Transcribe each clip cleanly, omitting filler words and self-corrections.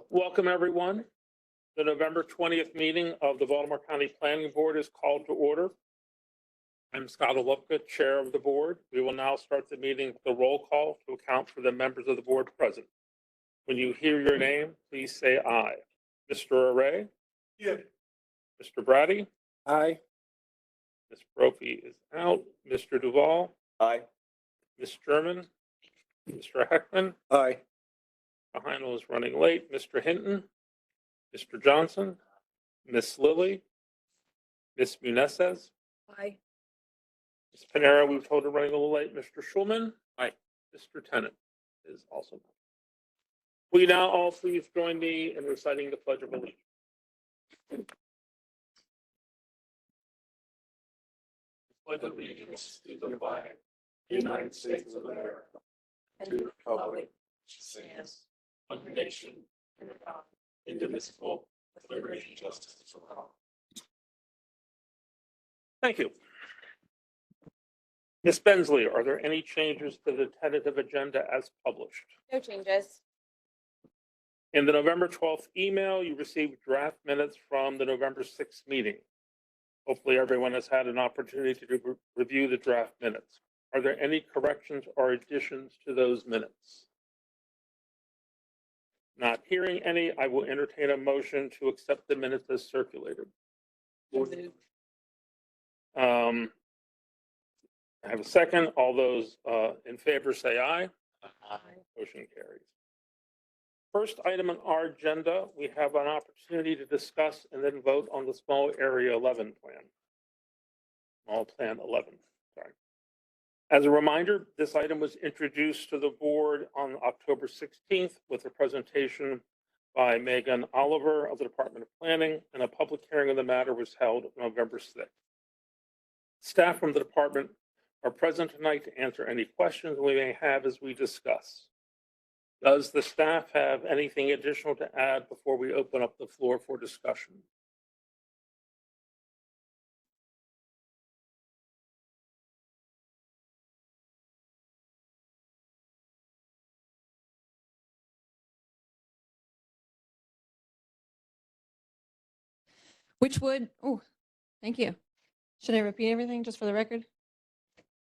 Welcome, everyone. The November 20th meeting of the Baltimore County Planning Board is called to order. I'm Scott Olupka, Chair of the Board. We will now start the meeting with a roll call to account for the members of the board present. When you hear your name, please say aye. Mr. Array? Here. Mr. Brady? Aye. Ms. Brophy is out. Mr. Duval? Aye. Ms. German? Mr. Heckman? Aye. Heinel is running late. Mr. Hinton? Mr. Johnson? Ms. Lilly? Ms. Munezes? Aye. Ms. Panera, we were told to running a little late. Mr. Schulman? Aye. Mr. Tennant is also. Will you now all please join me in reciting the Pledge of Allegiance? Pledge allegiance to the flag, United States of America, and to the republic which stands one nation, under God, indivisible, with liberty and justice for all. Thank you. Ms. Bensley, are there any changes to the tentative agenda as published? No changes. In the November 12th email, you received draft minutes from the November 6th meeting. Hopefully everyone has had an opportunity to review the draft minutes. Are there any corrections or additions to those minutes? Not hearing any, I will entertain a motion to accept the minutes as circulated. I have a second. All those in favor say aye. Aye. Motion carries. First item on our agenda, we have an opportunity to discuss and then vote on the small area 11 plan. Small plan 11, sorry. As a reminder, this item was introduced to the board on October 16th with a presentation by Megan Oliver of the Department of Planning, and a public hearing of the matter was held on November 6th. Staff from the department are present tonight to answer any questions we may have as we discuss. Does the staff have anything additional to add before we open up the floor for discussion? Which would, oh, thank you. Should I repeat everything just for the record?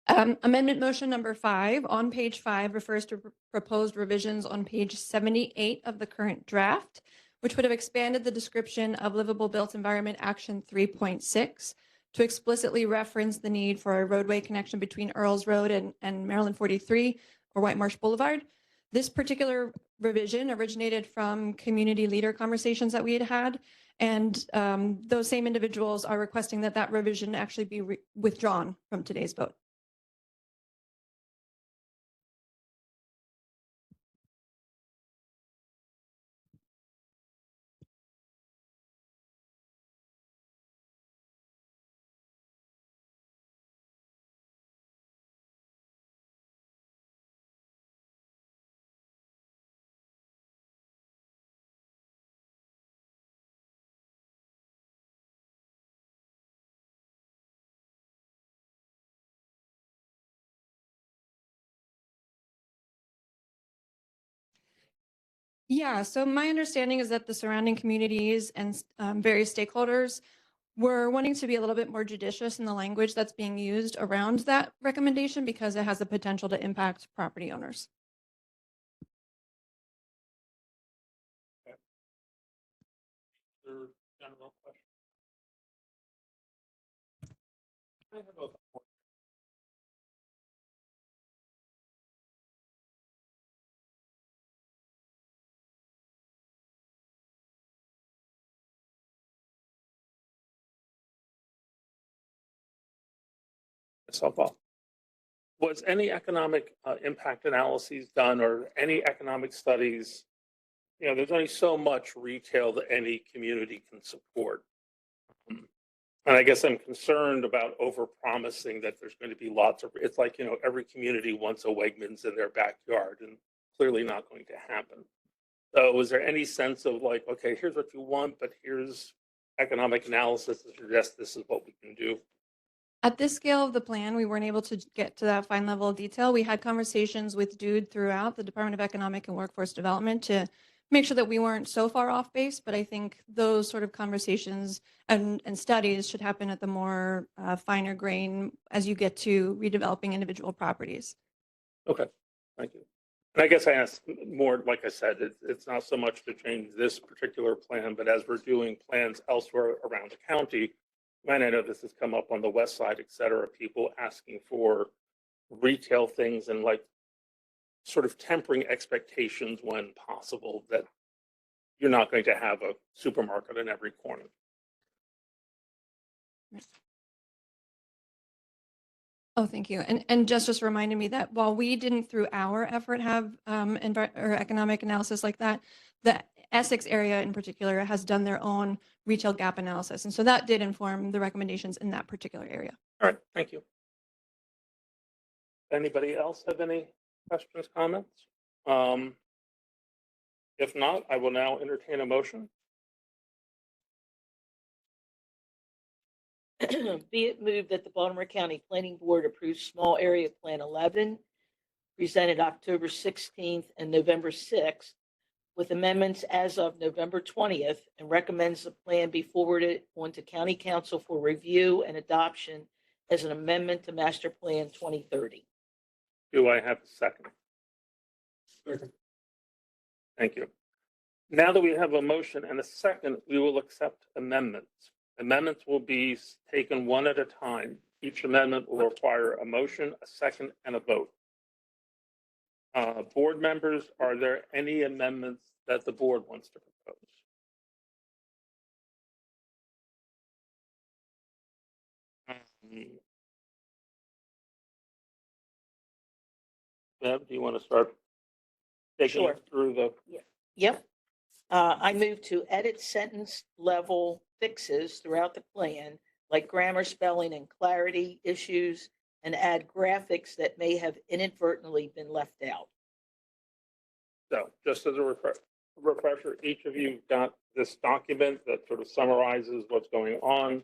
Amendment motion number 5 on page 5 refers to proposed revisions on page 78 of the current draft, which would have expanded the description of livable built environment action 3.6 to explicitly reference the need for a roadway connection between Earls Road and Maryland 43 or White Marsh Boulevard. This particular revision originated from community leader conversations that we had had. And those same individuals are requesting that that revision actually be withdrawn from today's vote. Yeah, so my understanding is that the surrounding communities and various stakeholders were wanting to be a little bit more judicious in the language that's being used around that recommendation because it has the potential to impact property owners. General question. I have a myself off. Was any economic impact analyses done or any economic studies? You know, there's only so much retail that any community can support. And I guess I'm concerned about over-promising that there's going to be lots of, it's like, you know, every community wants a Wegmans in their backyard, and clearly not going to happen. So was there any sense of like, okay, here's what you want, but here's economic analysis to suggest this is what we can do? At this scale of the plan, we weren't able to get to that fine level of detail. We had conversations with DUDE throughout the Department of Economic and Workforce Development to make sure that we weren't so far off base, but I think those sort of conversations and studies should happen at the more finer grain as you get to redeveloping individual properties. Okay, thank you. And I guess I asked more, like I said, it's not so much to change this particular plan, but as we're doing plans elsewhere around the county, and I know this has come up on the west side, et cetera, people asking for retail things and like sort of tempering expectations when possible that you're not going to have a supermarket in every corner. Oh, thank you. And just reminded me that while we didn't through our effort have or economic analysis like that, the Essex area in particular has done their own retail gap analysis. And so that did inform the recommendations in that particular area. All right, thank you. Anybody else have any questions, comments? If not, I will now entertain a motion. Be it moved that the Baltimore County Planning Board approves Small Area Plan 11, presented October 16th and November 6th, with amendments as of November 20th, and recommends the plan be forwarded on to County Council for review and adoption as an amendment to Master Plan 2030. Do I have a second? Second. Thank you. Now that we have a motion and a second, we will accept amendments. Amendments will be taken one at a time. Each amendment will require a motion, a second, and a vote. Board members, are there any amendments that the board wants to propose? Deb, do you want to start taking Sure. us through the? Yep. I move to edit sentence level fixes throughout the plan, like grammar, spelling, and clarity issues, and add graphics that may have inadvertently been left out. So just as a refresher, each of you got this document that sort of summarizes what's going on.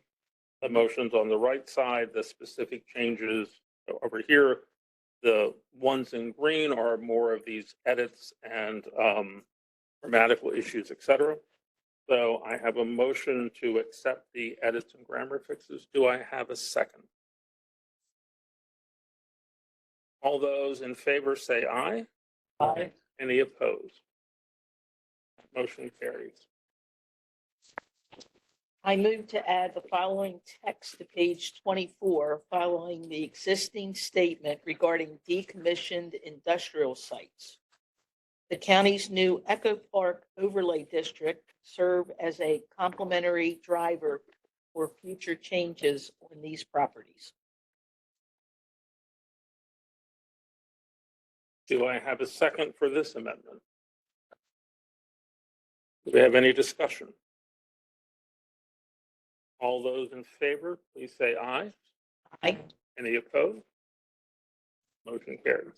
The motions on the right side, the specific changes over here. The ones in green are more of these edits and grammatical issues, et cetera. So I have a motion to accept the edits and grammar fixes. Do I have a second? All those in favor say aye. Aye. Any opposed? Motion carries. I move to add the following text to page 24, following the existing statement regarding decommissioned industrial sites. The county's new Echo Park Overlay District serve as a complementary driver for future changes on these properties. Do I have a second for this amendment? Do we have any discussion? All those in favor, please say aye. Aye. Any opposed? Motion carries.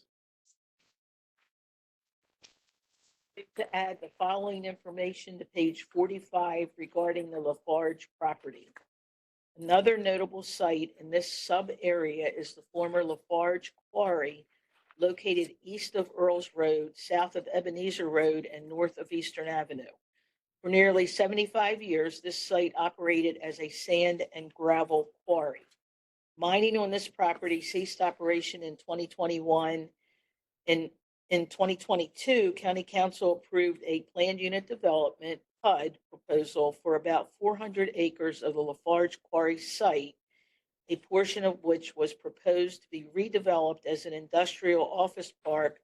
To add the following information to page 45 regarding the Lafarge property. Another notable site in this sub-area is the former Lafarge Quarry, located east of Earls Road, south of Ebenezer Road, and north of Eastern Avenue. For nearly 75 years, this site operated as a sand and gravel quarry. Mining on this property ceased operation in 2021. In 2022, County Council approved a planned unit development PUD proposal for about 400 acres of the Lafarge Quarry site, a portion of which was proposed to be redeveloped as an industrial office park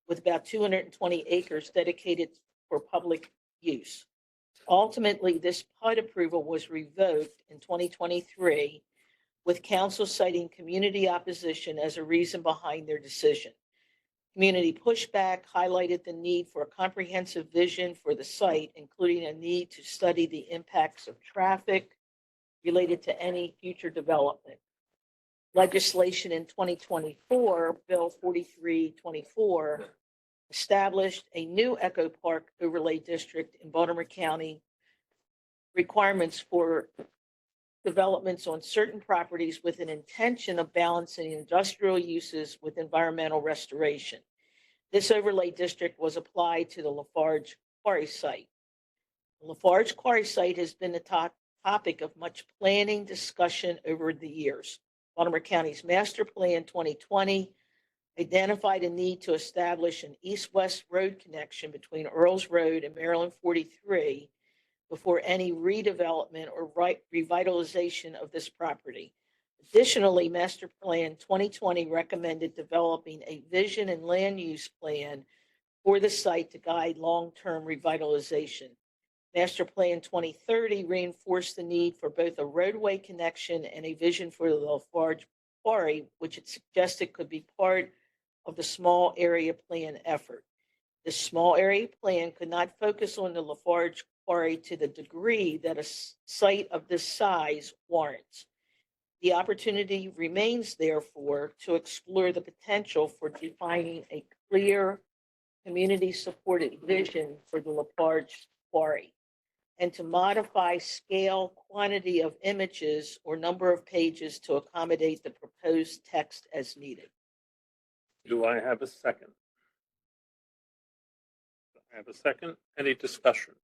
with about 220 acres dedicated for public use. Ultimately, this PUD approval was revoked in 2023, with council citing community opposition as a reason behind their decision. Community pushback highlighted the need for a comprehensive vision for the site, including a need to study the impacts of traffic related to any future development. Legislation in 2024, Bill 4324, established a new Echo Park Overlay District in Baltimore County, requirements for developments on certain properties with an intention of balancing industrial uses with environmental restoration. This overlay district was applied to the Lafarge quarry site. The Lafarge quarry site has been the topic of much planning discussion over the years. Baltimore County's Master Plan 2020 identified a need to establish an east-west road connection between Earls Road and Maryland 43 before any redevelopment or revitalization of this property. Additionally, Master Plan 2020 recommended developing a vision and land use plan for the site to guide long-term revitalization. Master Plan 2030 reinforced the need for both a roadway connection and a vision for the Lafarge Quarry, which it suggested could be part of the small area plan effort. The small area plan could not focus on the Lafarge Quarry to the degree that a site of this size warrants. The opportunity remains, therefore, to explore the potential for defining a clear, community-supported vision for the Lafarge Quarry, and to modify scale, quantity of images, or number of pages to accommodate the proposed text as needed. Do I have a second? I have a second. Any discussion?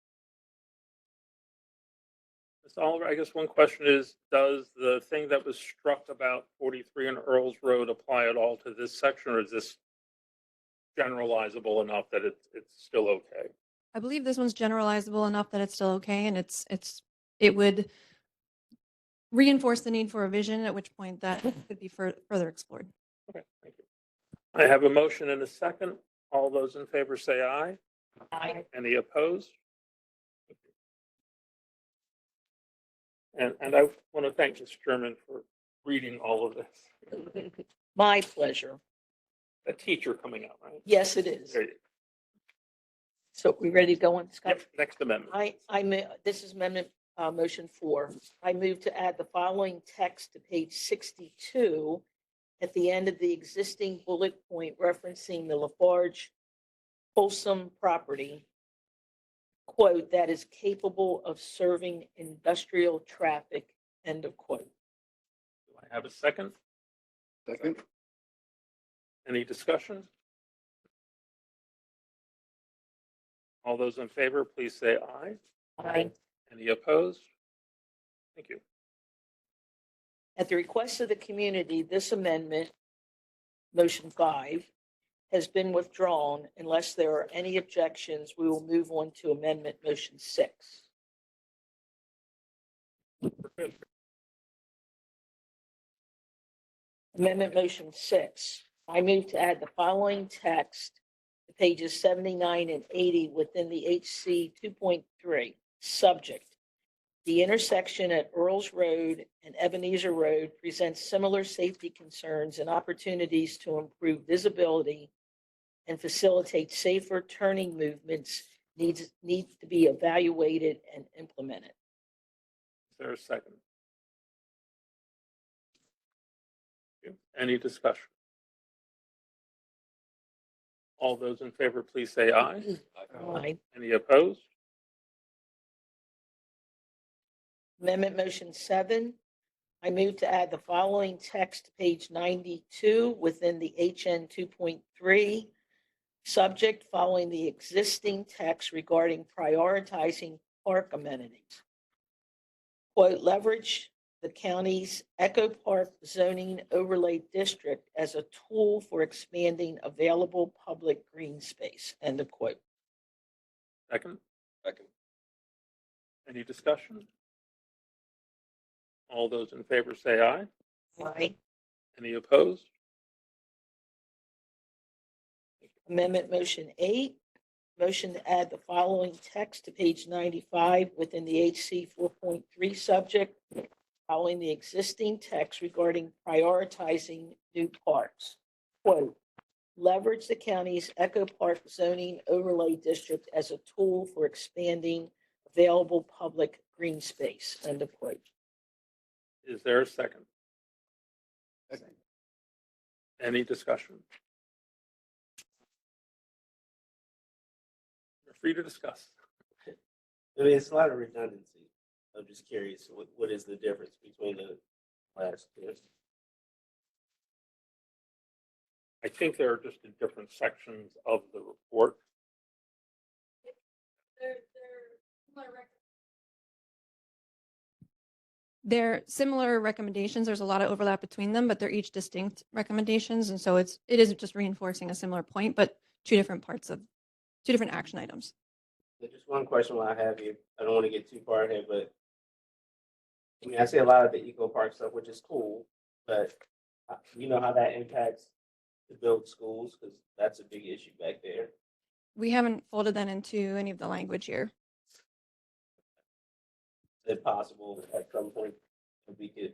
Ms. Oliver, I guess one question is, does the thing that was struck about 43 and Earls Road apply at all to this section, or is this generalizable enough that it's still okay? I believe this one's generalizable enough that it's still okay, and it would reinforce the need for a vision, at which point that could be further explored. Okay, thank you. I have a motion and a second. All those in favor say aye. Aye. Any opposed? And I want to thank Ms. Sherman for reading all of this. My pleasure. A teacher coming out, right? Yes, it is. There you So we ready to go on go. discussion? Yep, next amendment. This is amendment motion 4. I move to add the following text to page 62 at the end of the existing bullet point referencing the Lafarge Folsom property, quote, that is capable of serving industrial traffic, end of quote. Do I have a second? Second. Any discussion? All those in favor, please say aye. Aye. Any opposed? Thank you. At the request of the community, this amendment, motion 5, has been withdrawn. Unless there are any objections, we will move on to amendment motion 6. Amendment motion 6. I move to add the following text to pages 79 and 80 within the HC 2.3. Subject: the intersection at Earls Road and Ebenezer Road presents similar safety concerns and opportunities to improve visibility and facilitate safer turning movements need to be evaluated and implemented. Is there a second? Thank you. Any discussion? All those in favor, please say aye. Aye. Any opposed? Amendment motion 7. I move to add the following text to page 92 within the HN 2.3. Subject: following the existing text regarding prioritizing park amenities. Quote, leverage the county's Echo Park zoning overlay district as a tool for expanding available public green space, end of quote. Second? Second. Any discussion? All those in favor say aye. Aye. Any opposed? Amendment motion 8. Motion to add the following text to page 95 within the HC 4.3 subject, following the existing text regarding prioritizing new parks. Quote, leverage the county's Echo Park zoning overlay district as a tool for expanding available public green space, end of quote. Is there a second? Second. Any discussion? You're free to discuss. I mean, it's a lot of redundancy. I'm just curious, what is the difference between the last two? I think there are just in different sections of the report. They're similar recommendations. There's a lot of overlap between them, but they're each distinct recommendations. And so it is just reinforcing a similar point, but two different action items. So just one question while I have you. I don't want to get too far ahead, but I mean, I see a lot of the eco park stuff, which is cool, but you know how that impacts the build schools, because that's a big issue back there. We haven't folded that into any of the language here. Is it possible at some point that we could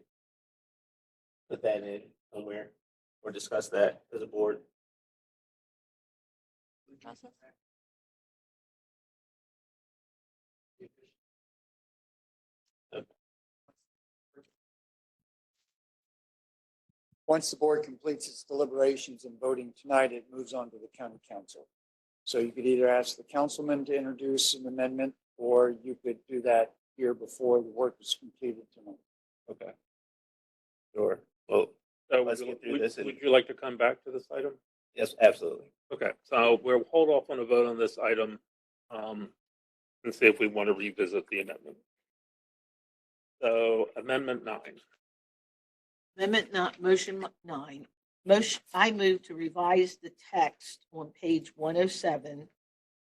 put that in somewhere or discuss that as a board? Once the board completes its deliberations and voting tonight, it moves on to the county council. So you could either ask the councilman to introduce an amendment, or you could do that here before the work is completed tonight. Okay. Sure. Well, So Let's would get through would- this and- would you like to come back to this item? yes, absolutely. Okay, so we'll hold off on a vote on this item and see if we want to revisit the amendment. So Amendment 9. Amendment not, motion 9. Motion, I move to revise the text on page 107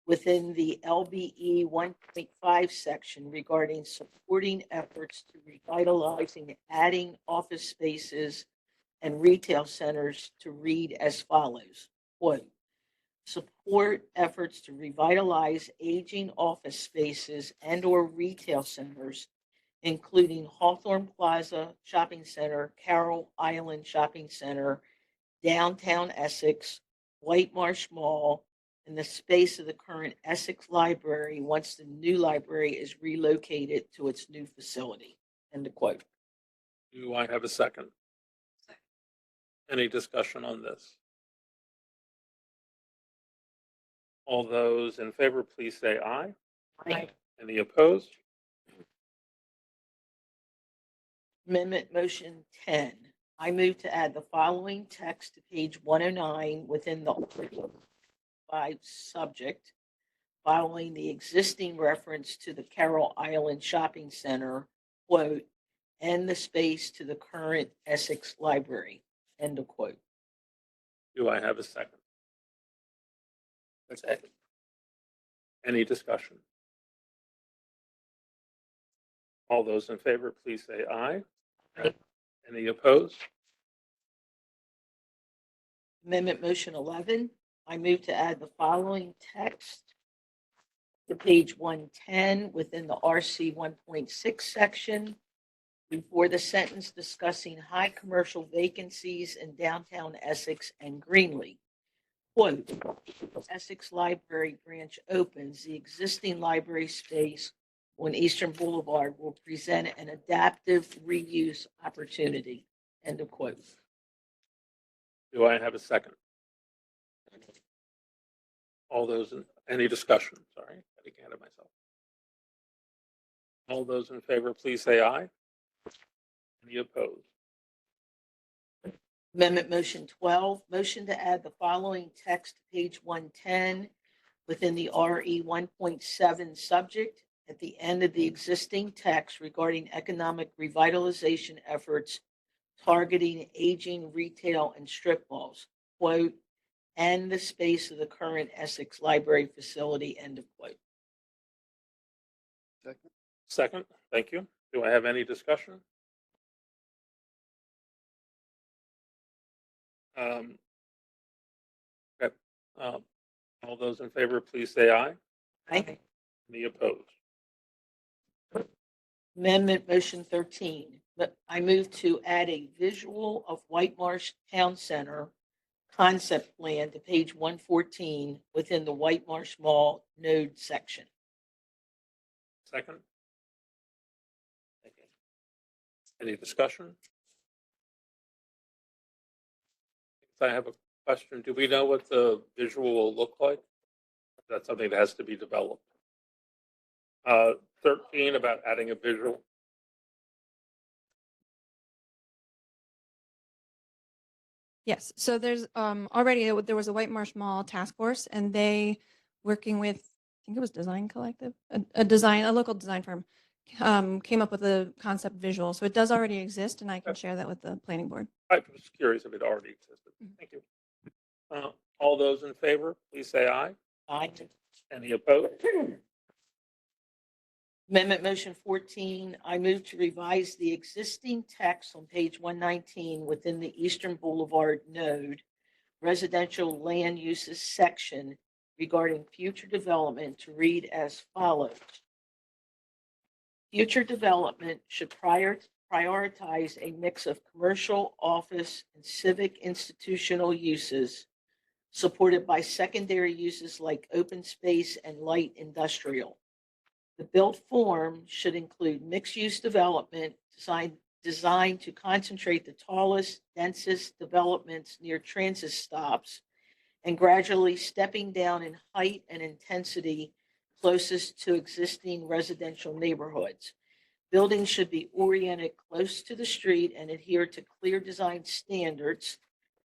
within the LBE 1.5 section regarding supporting efforts to revitalizing, adding office spaces and retail centers to read as follows. Quote, support efforts to revitalize aging office spaces and or retail centers, including Hawthorne Plaza Shopping Center, Carroll Island Shopping Center, downtown Essex, White Marsh Mall, and the space of the current Essex Library once the new library is relocated to its new facility. End of quote. Do I have a second? Any discussion on this? All those in favor, please say aye. Aye. Any opposed? Amendment motion 10. I move to add the following text to page 109 within the Article 5 subject, following the existing reference to the Carroll Island Shopping Center, quote, and the space to the current Essex Library, end of quote. Do I have a second? Second. Any discussion? All those in favor, please say aye. Aye. Any opposed? Amendment motion 11, I move to add the following text to page 110 within the RC 1.6 section before the sentence discussing high commercial vacancies in downtown Essex and Greenlee. Quote, Essex Library branch opens, the existing library space on Eastern Boulevard will present an adaptive reuse opportunity. End of quote. Do I have a second? All those, any discussion? Sorry, I got ahead of myself. All those in favor, please say aye. Any opposed? Amendment motion 12, motion to add the following text to page 110 within the RE 1.7 subject at the end of the existing text regarding economic revitalization efforts targeting aging retail and strip malls, quote, and the space of the current Essex Library facility, end of quote. Second. Second, thank you. Do I have any discussion? Okay. All those in favor, please say aye. Aye. Any opposed? Amendment motion 13, but I move to add a visual of White Marsh Town Center concept plan to page 114 within the White Marsh Mall node section. Second, any discussion? I have a question. Do we know what the visual will look like? That's something that has to be developed. 13 about adding a visual. Yes, so there's already there was a White Marsh Mall task force, and they working with, I think it was Design Collective, a local design firm, came up with a concept visual. So it does already exist, and I can share that with the planning board. I was curious if it already existed. Mhm. Thank you. All those in favor, please say aye. Aye. Any opposed? Amendment Motion 14, I move to revise the existing text on page 119 within the Eastern Boulevard Node Residential Land Uses section regarding future development to read as follows. Future development should prioritize a mix of commercial, office, and civic institutional uses supported by secondary uses like open space and light industrial. The built form should include mixed-use development designed to concentrate the tallest, densest developments near transit stops and gradually stepping down in height and intensity closest to existing residential neighborhoods. Buildings should be oriented close to the street and adhere to clear design standards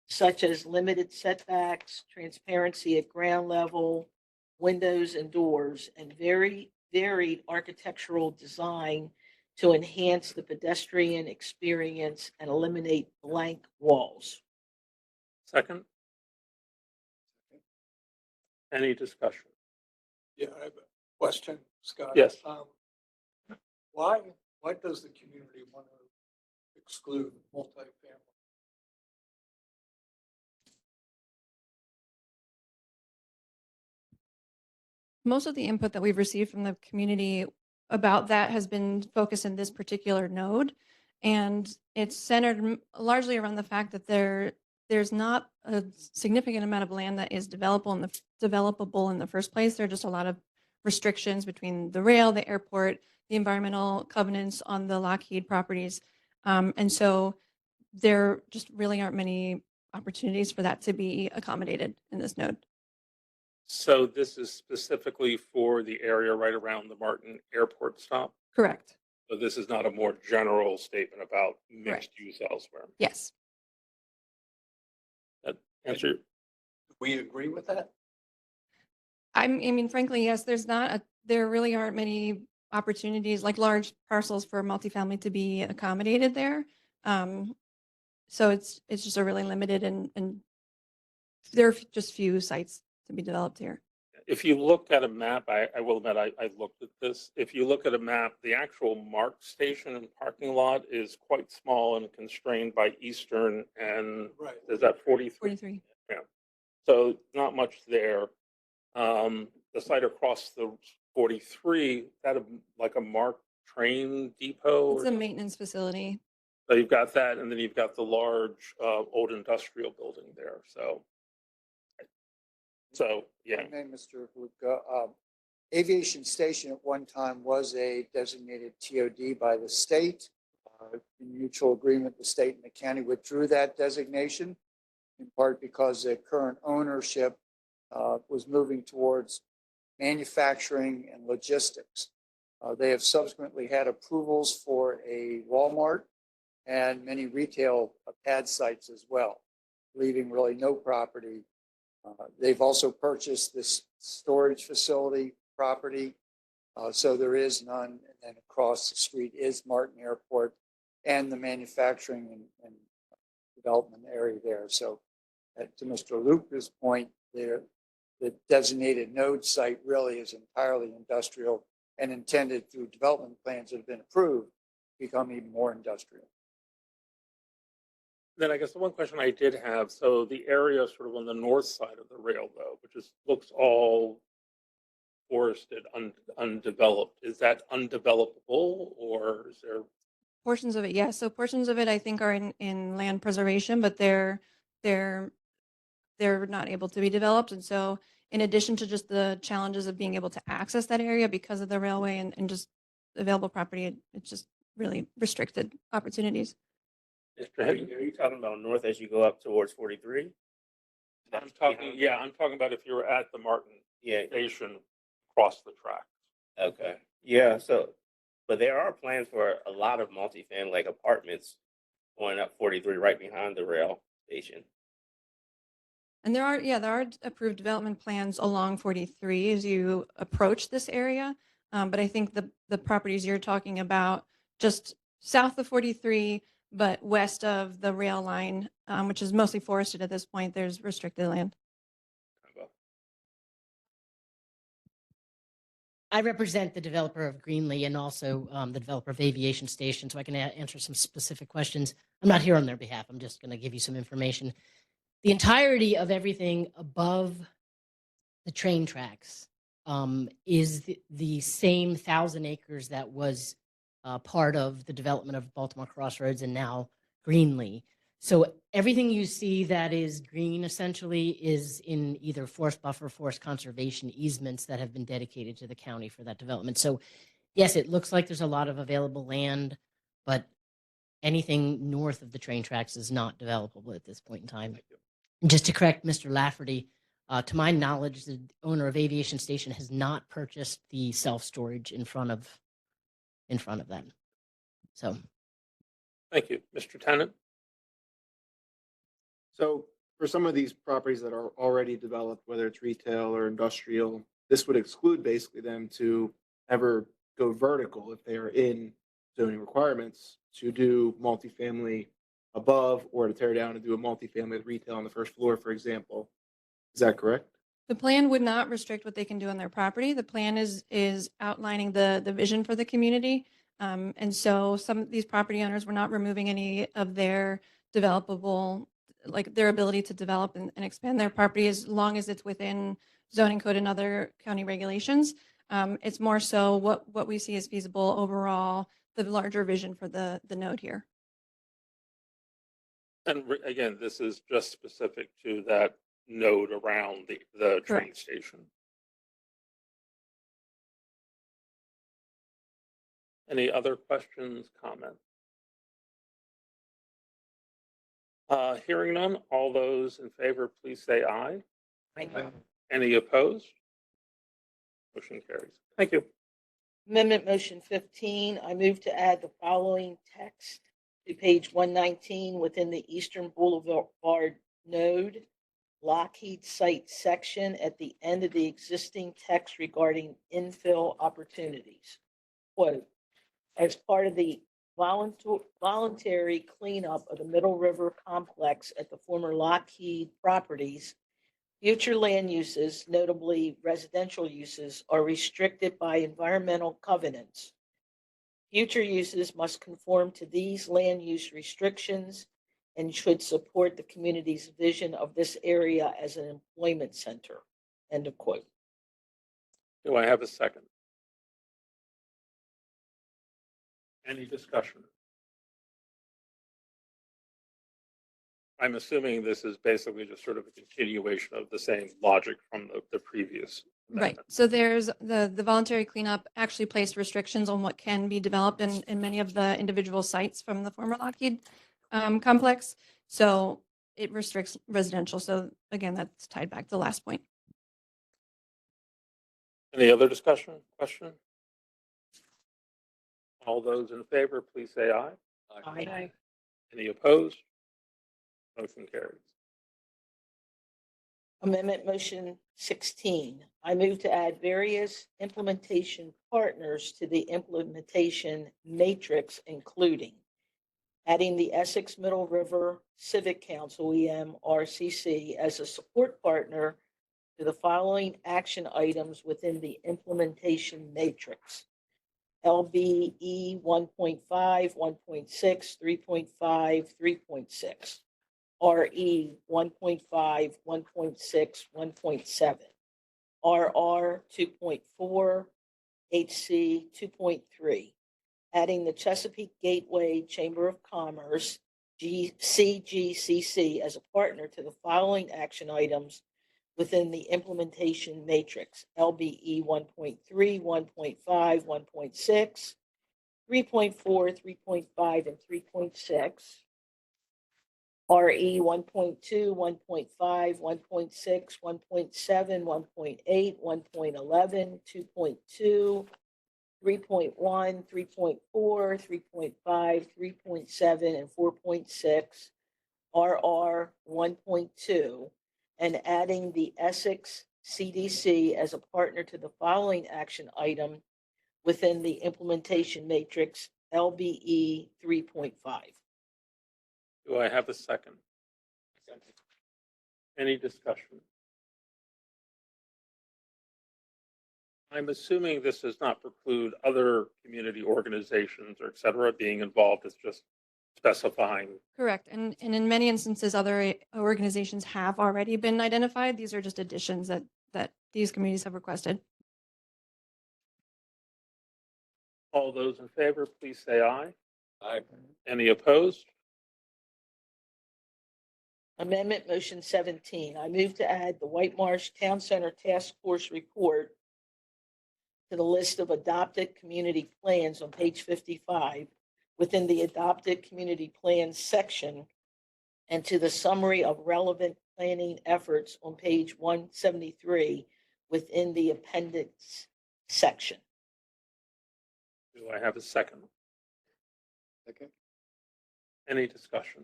such as limited setbacks, transparency at ground level, windows and doors, and very varied architectural design to enhance the pedestrian experience and eliminate blank walls. Second? Any discussion? Yeah, I have a question, Scott. Yes. Why does the community want to exclude multifamily? Most of the input that we've received from the community about that has been focused in this particular node. And it's centered largely around the fact that there's not a significant amount of land that is developable in the first place. There are just a lot of restrictions between the rail, the airport, the environmental covenants on the Lockheed properties. And so there just really aren't many opportunities for that to be accommodated in this node. So this is specifically for the area right around the Martin Airport stop? Correct. So this is not a more general statement about mixed use elsewhere? Yes. That answer? Do we agree with that? I mean, frankly, yes, there really aren't many opportunities like large parcels for multifamily to be accommodated there. So it's just a really limited and there are just few sites to be developed here. If you look at a map, I will admit, I looked at this. If you look at a map, the actual MARC station and parking lot is quite small and constrained by Eastern and Right. is that 43? 43. So not much there. The site across the 43, that like a MARC train depot? It's a maintenance facility. So you've got that, and then you've got the large old industrial building there. So yeah. My name, Mr. Hluka. Aviation Station at one time was a designated TOD by the state. In mutual agreement, the state and the county withdrew that designation, in part because the current ownership was moving towards manufacturing and logistics. They have subsequently had approvals for a Walmart and many retail pad sites as well, leaving really no property. They've also purchased this storage facility property, so there is none. And then across the street is Martin Airport and the manufacturing and development area there. So to Mr. Luca's point, the designated node site really is entirely industrial and intended through development plans that have been approved to become even more industrial. Then I guess the one question I did have, so the area sort of on the north side of the rail though, which looks all forested, undeveloped, is that undevelopable or is there? Portions of it, yes. So portions of it I think are in land preservation, but they're not able to be developed. And so in addition to just the challenges of being able to access that area because of the railway and just available property, it's just really restricted opportunities. Are you talking about north as you go up towards 43? I'm talking about if you were at the Martin Yeah, station across the track. okay. Yeah, but there are plans for a lot of multifamily like apartments going up 43 right behind the rail station. And there are approved development plans along 43 as you approach this area. But I think the properties you're talking about just south of 43, but west of the rail line, which is mostly forested at this point, there's restricted land. I represent the developer of Greenlee and also the developer of Aviation Station, so I can answer some specific questions. I'm not here on their behalf. I'm just going to give you some information. The entirety of everything above the train tracks is the same 1,000 acres that was part of the development of Baltimore Crossroads and now Greenlee. So everything you see that is green essentially is in either forest buffer, forest conservation easements that have been dedicated to the county for that development. So yes, it looks like there's a lot of available land, but anything north of the train tracks is not developable at this point in time. And just to correct Mr. Lafferty, to my knowledge, the owner of Aviation Station has not purchased the self-storage in front of that. So. Thank you. Mr. Tennant? So for some of these properties that are already developed, whether it's retail or industrial, this would exclude basically them to ever go vertical if they are in zoning requirements to do multifamily above or to tear down and do a multifamily with retail on the first floor, for example. Is that correct? The plan would not restrict what they can do on their property. The plan is outlining the vision for the community. And so some of these property owners were not removing any of their developable, like their ability to develop and expand their property as long as it's within zoning code and other county regulations. It's more so what we see as feasible overall, the larger vision for the node here. And again, this is just specific to that node around the train Correct. station. Any other questions, comments? Hearing none, all those in favor, please say aye. Aye. Any opposed? Motion carries. Thank you. Amendment motion 15, I move to add the following text to page 119 within the Eastern Boulevard node, Lockheed site section at the end of the existing text regarding infill opportunities. Quote, as part of the voluntary cleanup of the Middle River complex at the former Lockheed properties, future land uses, notably residential uses, are restricted by environmental covenants. Future uses must conform to these land use restrictions and should support the community's vision of this area as an employment center. End of quote. Do I have a second? Any discussion? I'm assuming this is basically just sort of a continuation of the same logic from the previous Right. amendment. So there's the voluntary cleanup actually placed restrictions on what can be developed in many of the individual sites from the former Lockheed complex. So it restricts residential. So again, that's tied back to the last point. Any other discussion, question? All those in favor, please say aye. Aye. Any opposed? Motion carries. Amendment motion 16, I move to add various implementation partners to the implementation matrix, including adding the Essex Middle River Civic Council, EMRCC, as a support partner to the following action items within the implementation matrix. LBE 1.5, 1.6, 3.5, 3.6. RE 1.5, 1.6, 1.7. RR 2.4, HC 2.3. Adding the Chesapeake Gateway Chamber of Commerce, CGCC, as a partner to the following action items within the implementation matrix. LBE 1.3, 1.5, 1.6, 3.4, 3.5, and 3.6. RE 1.2, 1.5, 1.6, 1.7, 1.8, 1.11, 2.2, 3.1, 3.4, 3.5, 3.7, and 4.6, RR 1.2, and adding the Essex CDC as a partner to the following action item within the implementation matrix LBE 3.5. Do I have a second? Any discussion? I'm assuming this does not preclude other community organizations or et cetera being involved. It's just specifying. Correct. And in many instances, other organizations have already been identified. These are just additions that these communities have requested. All those in favor, please say aye. Aye. Any opposed? Amendment Motion 17. I move to add the White Marsh Town Center Task Force report to the list of adopted community plans on page 55 within the adopted community plans section and to the summary of relevant planning efforts on page 173 within the appendix section. Do I have a second? Second. Any discussion?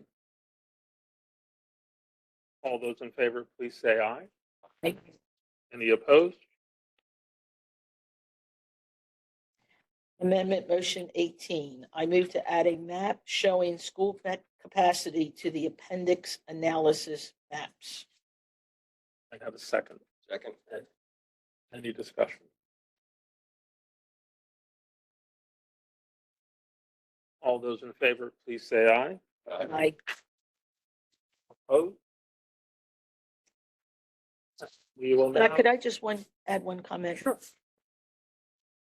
All those in favor, please say aye. Any opposed? Amendment Motion 18. I move to add a map showing school capacity to the appendix analysis maps. I have a second. Second. Any discussion? All those in favor, please say aye. I Opposed? We will now. could I just add one comment? Sure.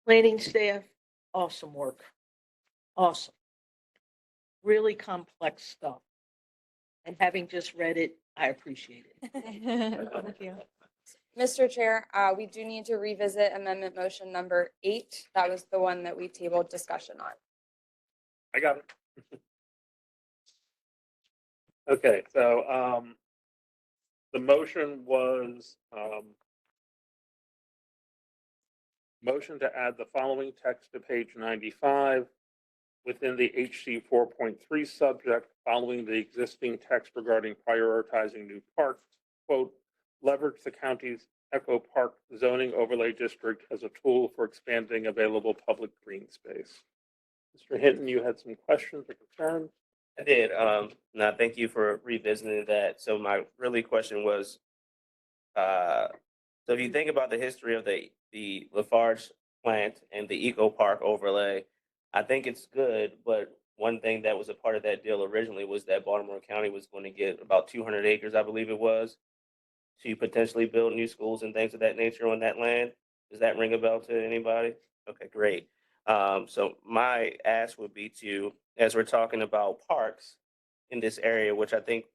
Planning staff, awesome work. Awesome. Really complex stuff. And having just read it, I appreciate it. Thank you. Mr. Chair, we do need to revisit amendment motion number 8. That was the one that we tabled discussion on. I got it. Okay, so the motion was motion to add the following text to page 95 within the HC 4.3 subject following the existing text regarding prioritizing new parks. Quote, leverage the county's Echo Park zoning overlay district as a tool for expanding available public green space. Mr. Hinton, you had some questions or concerns? I did. No, thank you for revisiting that. So my really question was, so if you think about the history of the Lafarge plant and the Eco Park overlay, I think it's good. But one thing that was a part of that deal originally was that Baltimore County was going to get about 200 acres, I believe it was, to potentially build new schools and things of that nature on that land. Does that ring a bell to anybody? Okay, great. So my ask would be to, as we're talking about parks in this area, which I think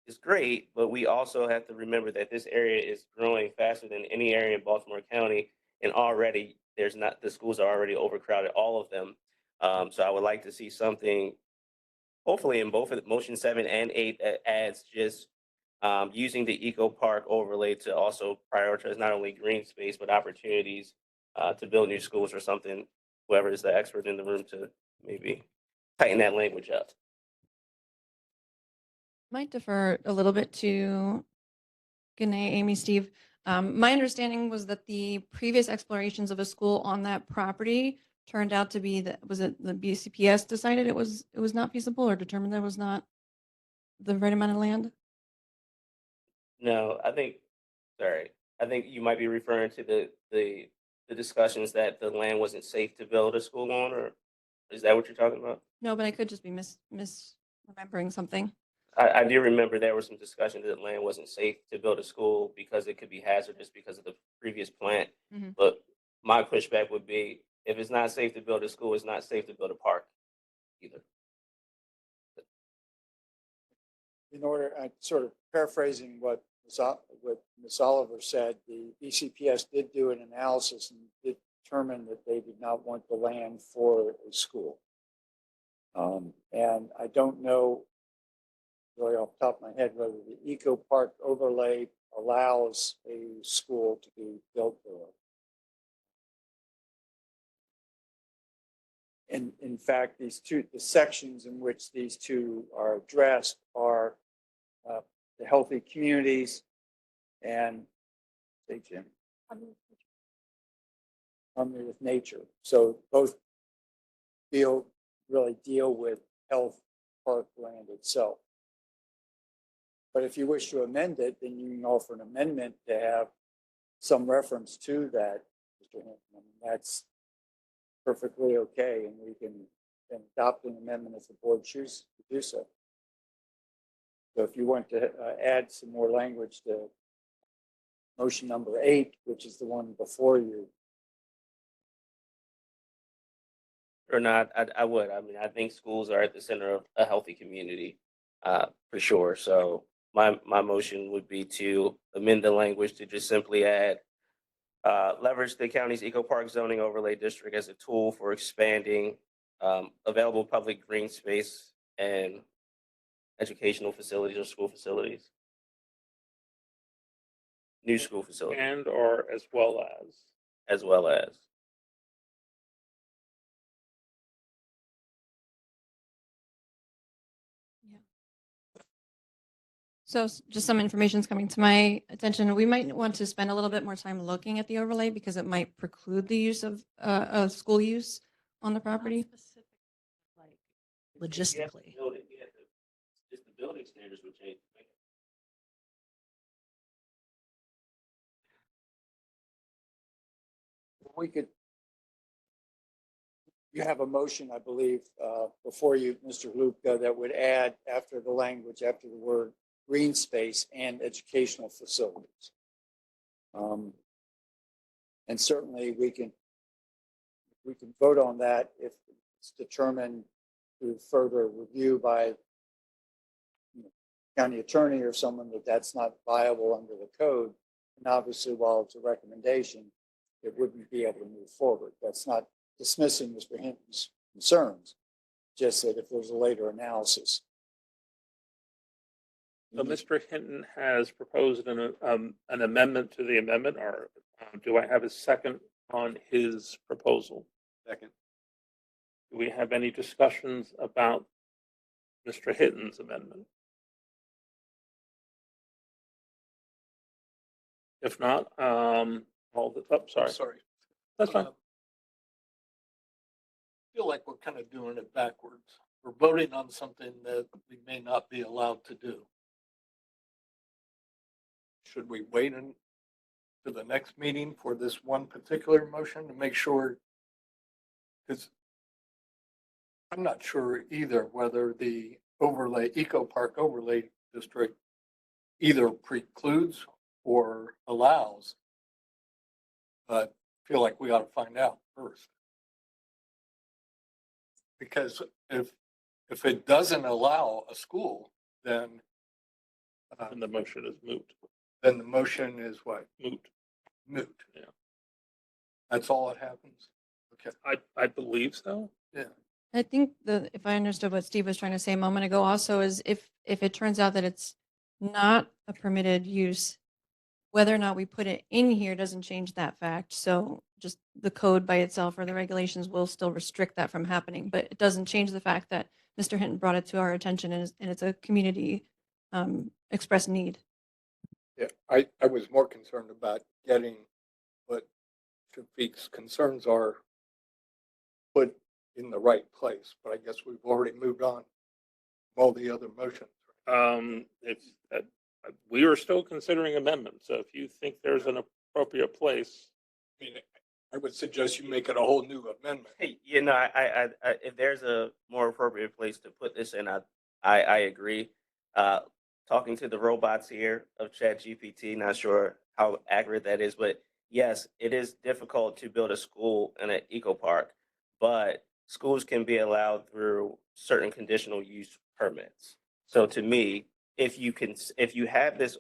is great, but we also have to remember that this area is growing faster than any area in Baltimore County, and already the schools are already overcrowded, all of them. So I would like to see something, hopefully in both of motion 7 and 8, that adds just using the Eco Park overlay to also prioritize not only green space, but opportunities to build new schools or something. Whoever is the expert in the room to maybe tighten that language up. Might defer a little bit to Gane, Amy, Steve. My understanding was that the previous explorations of a school on that property turned out to be that, was it the BCPS decided it was not feasible or determined there was not the right amount of land? No, I think you might be referring to the discussions that the land wasn't safe to build a school on, or is that what you're talking about? No, but I could just be misremembering something. I do remember there was some discussion that land wasn't safe to build a school because it could be hazardous because of the previous plant. Mhm. But my pushback would be, if it's not safe to build a school, it's not safe to build a park either. In order, sort of paraphrasing what Ms. Oliver said, the BCPS did do an analysis and did determine that they did not want the land for a school. And I don't know really off the top of my head whether the Eco Park overlay allows a school to be built there. And in fact, the sections in which these two are addressed are the healthy communities and, say, Jim, harmony with nature. So both really deal with health park land itself. But if you wish to amend it, then you can offer an amendment to have some reference to that, Mr. Hinton. I mean, that's perfectly okay, and we can then adopt an amendment if the board chooses to do so. So if you want to add some more language to motion number 8, which is the one before you, Or not, I would. I mean, I think schools are at the center of a healthy community, for sure. So my motion would be to amend the language to just simply add, leverage the county's eco park zoning overlay district as a tool for expanding available public green space and educational facilities or school facilities. New school facilities, And or as well as. as well as. So just some information is coming to my attention. We might want to spend a little bit more time looking at the overlay because it might preclude the use of school use on the property. Like logistically. Just the building standards would change. we could, you have a motion, I believe, before you, Mr. Lupka, that would add after the language, after the word green space and educational facilities. And certainly we can vote on that if it's determined through further review by county attorney or someone that that's not viable under the code. And obviously, while it's a recommendation, it wouldn't be able to move forward. That's not dismissing Mr. Hinton's concerns, just that if there's a later analysis. So Mr. Hinton has proposed an amendment to the amendment, or do I have a second on his proposal? Second. Do we have any discussions about Mr. Hinton's amendment? If not, sorry. Sorry. That's fine. Feel like we're kind of doing it backwards. We're voting on something that we may not be allowed to do. Should we wait to the next meeting for this one particular motion to make sure? Because I'm not sure either whether the eco park overlay district either precludes or allows. But I feel like we ought to find out first. Because if it doesn't allow a school, then And the motion is moot. then the motion is what? Moot. Moot. Yeah. That's all that happens? Okay. I believe so. Yeah. I think if I understood what Steve was trying to say a moment ago, also is if it turns out that it's not a permitted use, whether or not we put it in here doesn't change that fact. So just the code by itself or the regulations will still restrict that from happening, but it doesn't change the fact that Mr. Hinton brought it to our attention and it's a community expressed need. Yeah, I was more concerned about getting what Shafiq's concerns are put in the right place, but I guess we've already moved on from all the other motions. If we are still considering amendments, so if you think there's an appropriate place, I mean, I would suggest you make it a whole new amendment. Hey, you know, I if there's a more appropriate place to put this in, I agree. Talking to the robots here of ChatGPT, not sure how accurate that is, but yes, it is difficult to build a school in an eco park, but schools can be allowed through certain conditional use permits. So to me, if you have this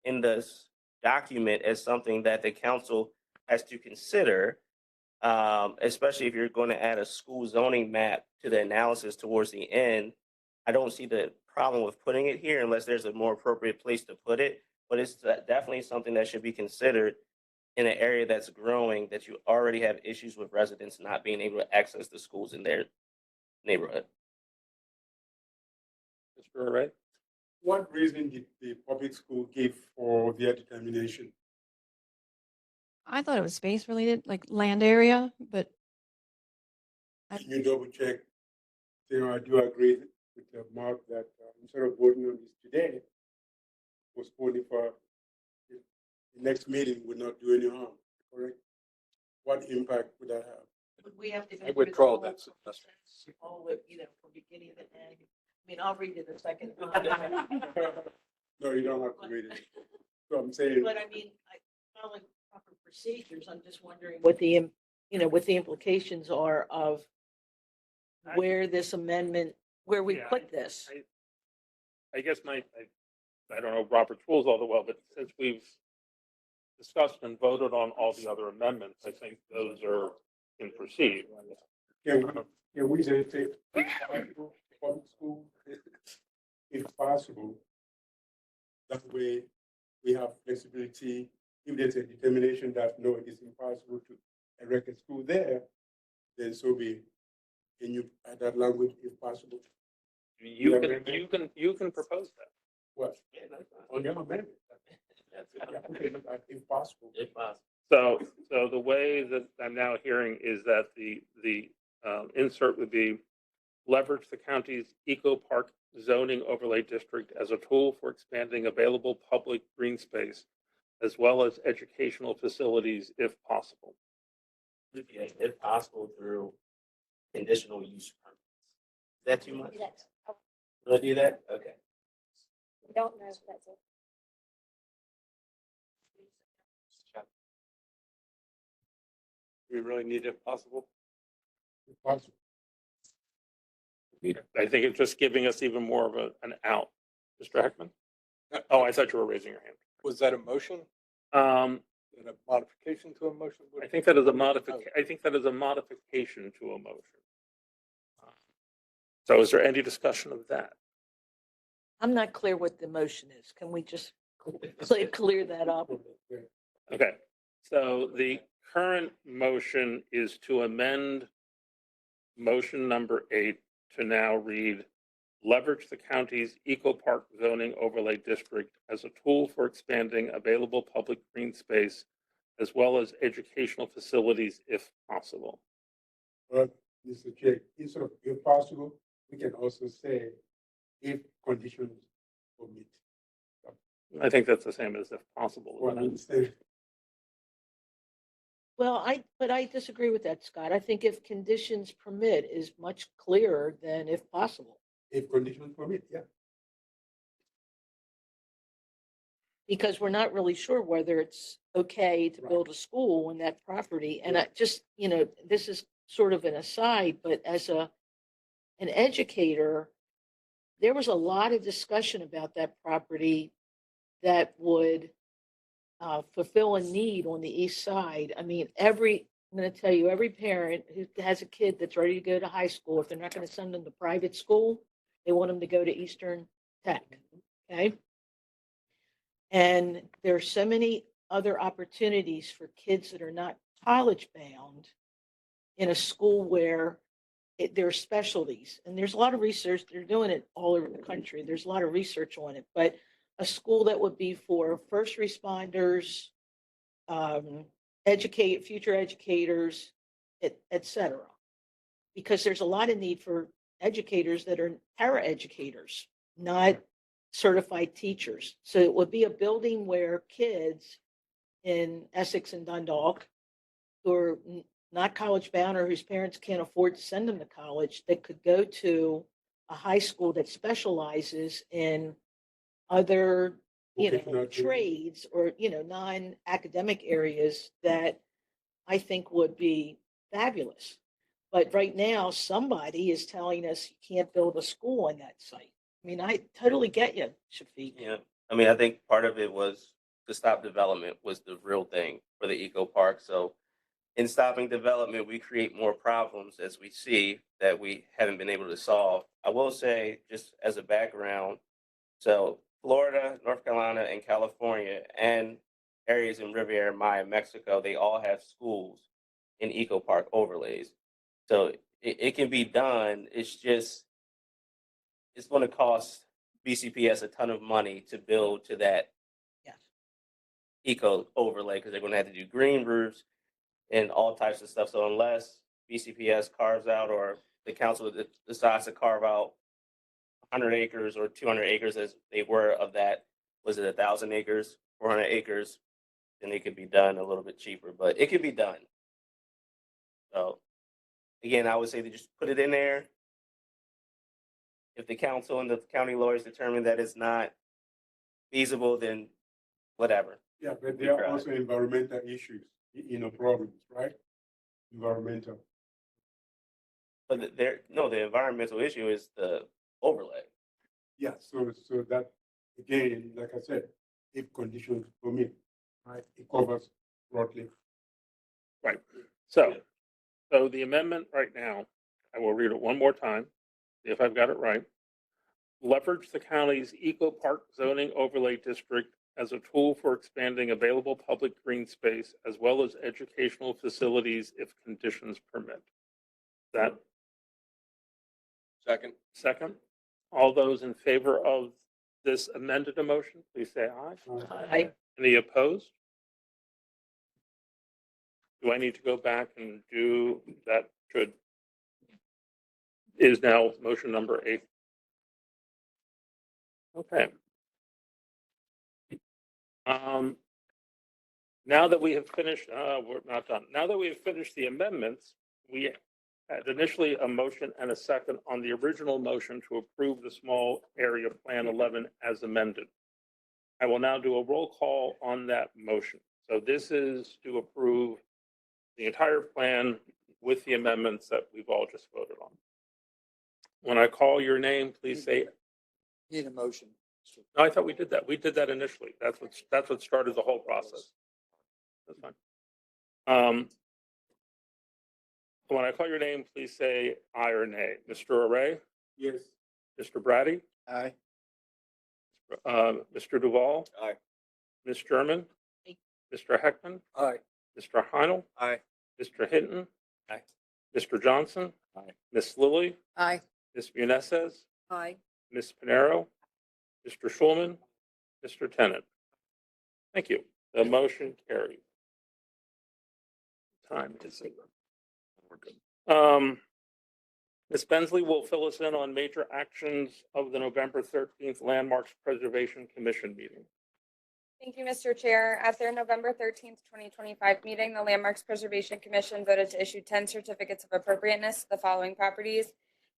in this document as something that the council has to consider, especially if you're going to add a school zoning map to the analysis towards the end, I don't see the problem with putting it here unless there's a more appropriate place to put it. But it's definitely something that should be considered in an area that's growing, that you already have issues with residents not being able to access the schools in their neighborhood. Mr. Ray? What reason did the public school give for their determination? I thought it was space related, like land area, but Can you double check? I do agree with Mark that instead of voting on this today, postponing for the next meeting would not do any harm, correct? What impact would that have? Would we have to? go I through the withdraw whole that suggestion. process, all of, from beginning to end? I mean, I'll read it a second. No, you don't have to read it. So I'm saying, But I mean, following proper procedures, I'm just wondering what what the implications are of where this amendment, where we Yeah, put this. I guess I don't know Robert's rules all that well, but since we've discussed and voted on all the other amendments, I think those are in proceed. can we just take public school if possible? That way we have flexibility. If there's a determination that no, it is impossible to erect a school there, then so be it. Can you add that language if possible? You can propose that. What? On your amendment. If possible. If possible. So the way that I'm now hearing is that the insert would be leverage the county's eco park zoning overlay district as a tool for expanding available public green space as well as educational facilities if possible. Yeah, if possible through conditional use permits. Is that too much? Will I do that? Okay. Don't know if that's it. We really need it if possible. If possible. I think it's just giving us even more of an out. Mr. Heckman? Oh, I thought you were raising your hand. Was that a motion? Um, Is it a modification to a motion? I think that is a modification to a motion. So is there any discussion of that? I'm not clear what the motion is. Can we just clear that up? Okay, so the current motion is to amend motion number 8 to now read, leverage the county's eco park zoning overlay district as a tool for expanding available public green space as well as educational facilities if possible. But Mr. Chair, instead of if possible, we can also say if conditions permit. I think that's the same as if possible. Well, I understand. Well, but I disagree with that, Scott. I think if conditions permit is much clearer than if possible. If conditions permit, yeah. Because we're not really sure whether it's okay to build a school on that property. And I just, this is sort of an aside, but as an educator, there was a lot of discussion about that property that would fulfill a need on the east side. I mean, I'm going to tell you, every parent who has a kid that's ready to go to high school, if they're not going to send them to private school, they want them to go to Eastern Tech. Okay. And there are so many other opportunities for kids that are not college bound in a school where there are specialties. And there's a lot of research. They're doing it all over the country. There's a lot of research on it. But a school that would be for first responders, future educators, et cetera. Because there's a lot of need for educators that are paraeducators, not certified teachers. So it would be a building where kids in Essex and Dundalk who are not college bound or whose parents can't afford to send them to college, that could go to a high school that specializes in other, trades or, non-academic areas that I think would be fabulous. But right now, somebody is telling us you can't build a school on that site. I mean, I totally get you, Shafiq. Yeah, I mean, I think part of it was to stop development was the real thing for the eco park. So in stopping development, we create more problems as we see that we haven't been able to solve. I will say, just as a background, so Florida, North Carolina, and California, and areas in Riviera Maya, Mexico, they all have schools in eco park overlays. So it can be done. It's just, it's going to cost BCPS a ton of money to build to that Yes. eco overlay because they're going to have to do green roofs and all types of stuff. So unless BCPS carves out or the council decides to carve out 100 acres or 200 acres as they were of that, was it 1,000 acres, 400 acres, then it could be done a little bit cheaper, but it could be done. So again, I would say to just put it in there. If the council and the county lawyers determine that it's not feasible, then whatever. Yeah, but there are also environmental issues, problems, right? Environmental. But the environmental issue is the overlay. Yeah, so that, again, like I said, if conditions permit, right, it covers broadly. Right. So the amendment right now, I will read it one more time, see if I've got it right. Leverage the county's eco park zoning overlay district as a tool for expanding available public green space as well as educational facilities if conditions permit. That second? All those in favor of this amended motion, please say aye. Aye. Any opposed? Do I need to go back and do that? Is now motion number 8. Okay. Now that we have finished, we're not done. Now that we have finished the amendments, we had initially a motion and a second on the original motion to approve the small area plan 11 as amended. I will now do a roll call on that motion. So this is to approve the entire plan with the amendments that we've all just voted on. When I call your name, please say. Need a motion. No, I thought we did that. We did that initially. That's what started the whole process. That's fine. When I call your name, please say aye or nay. Mr. Array, Yes. Mr. Brady, Aye. Mr. Duval. Aye. Ms. German. Aye. Mr. Heckman. Aye. Mr. Heinl. Aye. Mr. Hinton. Aye. Mr. Johnson. Aye. Ms. Lilly. Aye. Ms. Muneses. Aye. Ms. Pinero. Mr. Schulman. Mr. Tennant. Thank you. The motion carried. Time is it? We're good. Ms. Bensley will fill us in on major actions of the November 13th Landmarks Preservation Commission meeting. Thank you, Mr. Chair. At their November 13th, 2025 meeting, the Landmarks Preservation Commission voted to issue 10 certificates of appropriateness to the following properties: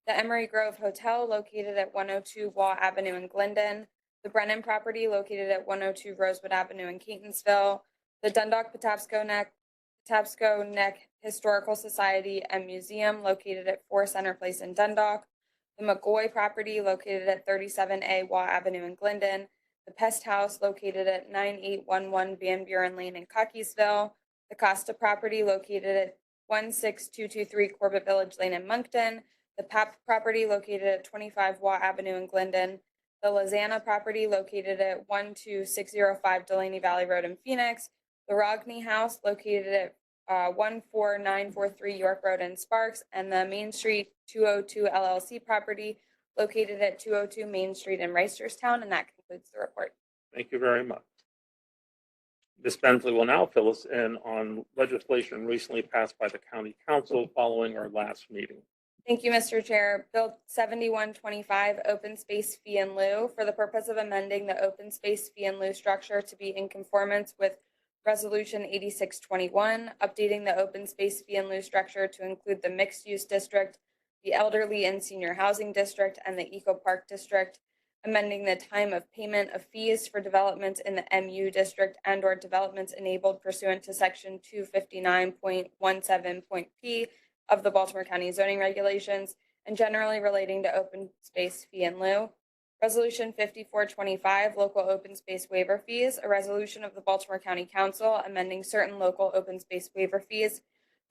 the Emery Grove Hotel located at 102 Wall Avenue in Glendon, the Brennan property located at 102 Rosewood Avenue in Catonsville, the Dundalk Patapsco Neck Historical Society and Museum located at 4 Center Place in Dundalk, the McGoy property located at 37A Wall Avenue in Glendon, the Pest House located at 9811 Van Buren Lane in Cockeysville, the Costa property located at 16223 Corbett Village Lane in Moncton, the PAP property located at 25 Watt Avenue in Glendon, the Lizana property located at 12605 Delaney Valley Road in Phoenix, the Rogney House located at 14943 York Road in Sparks, and the Main Street 202 LLC property located at 202 Main Street in Reisterstown. And that concludes the report. Thank you very much. Ms. Bensley will now fill us in on legislation recently passed by the County Council following our last meeting. Thank you, Mr. Chair. Bill 7125, open space fee in lieu, for the purpose of amending the open space fee in lieu structure to be in conformance with Resolution 8621, updating the open space fee in lieu structure to include the mixed use district, the elderly and senior housing district, and the eco park district, amending the time of payment of fees for developments in the MU district and or developments enabled pursuant to section 259.17.p of the Baltimore County zoning regulations, and generally relating to open space fee in lieu. Resolution 5425, local open space waiver fees, a resolution of the Baltimore County Council amending certain local open space waiver fees.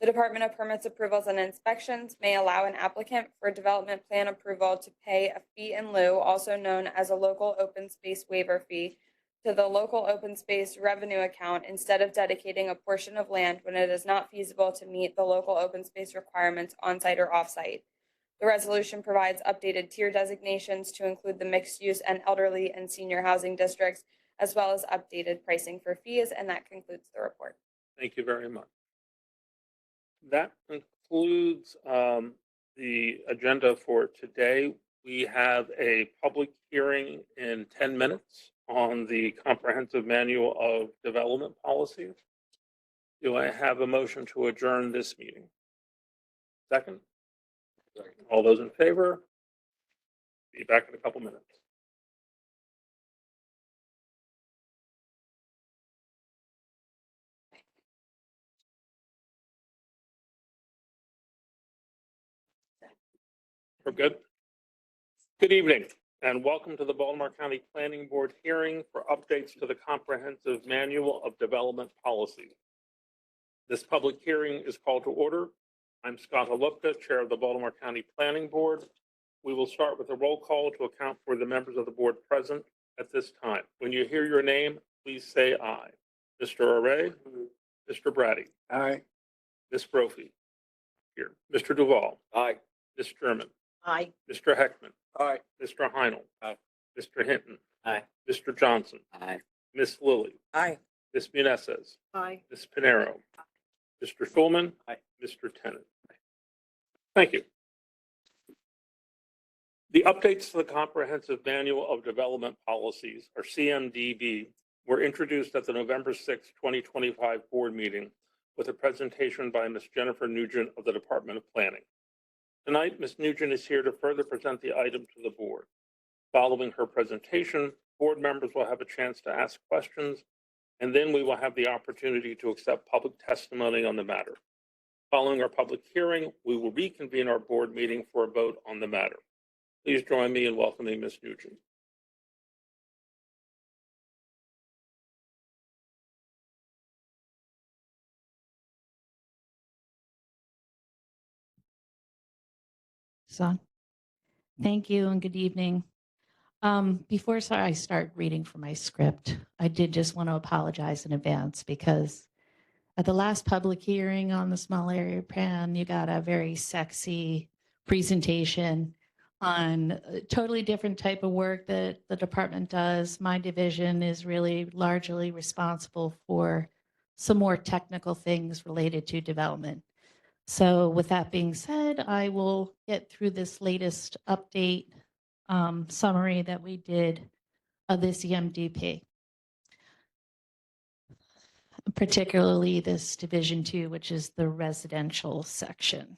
The Department of Permits, Approvals, and Inspections may allow an applicant for development plan approval to pay a fee in lieu, also known as a local open space waiver fee, to the local open space revenue account instead of dedicating a portion of land when it is not feasible to meet the local open space requirements on-site or off-site. The resolution provides updated tier designations to include the mixed use and elderly and senior housing districts, as well as updated pricing for fees, and that concludes the report. Thank you very much. That concludes the agenda for today. We have a public hearing in 10 minutes on the comprehensive manual of development policies. Do I have a motion to adjourn this meeting? Second? All those in favor? Be back in a couple minutes. We're good? Good evening and welcome to the Baltimore County Planning Board hearing for updates to the Comprehensive Manual of Development Policy. This public hearing is called to order. I'm Scott Halupka, Chair of the Baltimore County Planning Board. We will start with a roll call to account for the members of the board present at this time. When you hear your name, please say aye. Mr. Array, Mr. Brady, Aye. Ms. Brophy, here. Mr. Duval, Aye. Ms. German, Aye. Mr. Heckman, Aye. Mr. Heinl, Aye. Mr. Hinton, Aye. Mr. Johnson, Aye. Miss Lilly, Aye. Ms. Muneses, Aye. Ms. Pinero, Mr. Schulman, Aye. Mr. Tennant. Thank you. The updates to the Comprehensive Manual of Development Policies, or CMDB, were introduced at the November 6, 2025 board meeting with a presentation by Ms. Jennifer Nugent of the Department of Planning. Tonight, Ms. Nugent is here to further present the item to the board. Following her presentation, board members will have a chance to ask questions, and then we will have the opportunity to accept public testimony on the matter. Following our public hearing, we will reconvene our board meeting for a vote on the matter. Please join me in welcoming Ms. Nugent. Son. Thank you and good evening. Before I start reading from my script, I did just want to apologize in advance because at the last public hearing on the small area plan, you got a very sexy presentation on a totally different type of work that the department does. My division is really largely responsible for some more technical things related to development. So with that being said, I will get through this latest update summary that we did of this EMDP, particularly this Division 2, which is the residential section.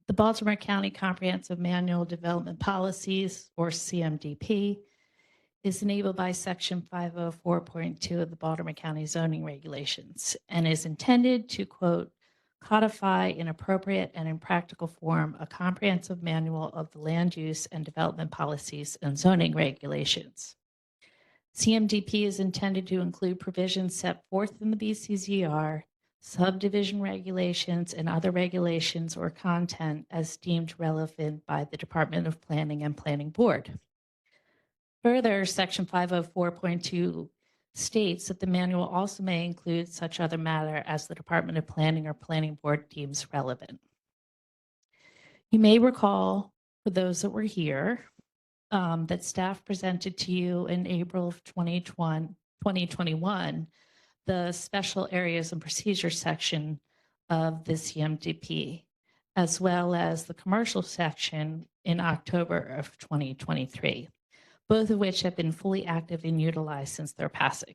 The Baltimore County Comprehensive Manual Development Policies, or CMDP, is enabled by Section 504.2 of the Baltimore County Zoning Regulations and is intended to, quote, codify in appropriate and in practical form a comprehensive manual of the land use and development policies and zoning regulations. CMDP is intended to include provisions set forth in the BCZR, subdivision regulations, and other regulations or content as deemed relevant by the Department of Planning and Planning Board. Further, Section 504.2 states that the manual also may include such other matter as the Department of Planning or Planning Board deems relevant. You may recall, for those that were here, that staff presented to you in April of 2021 the special areas and procedures section of the CMDP, as well as the commercial section in October of 2023. Both of which have been fully active and utilized since their passing.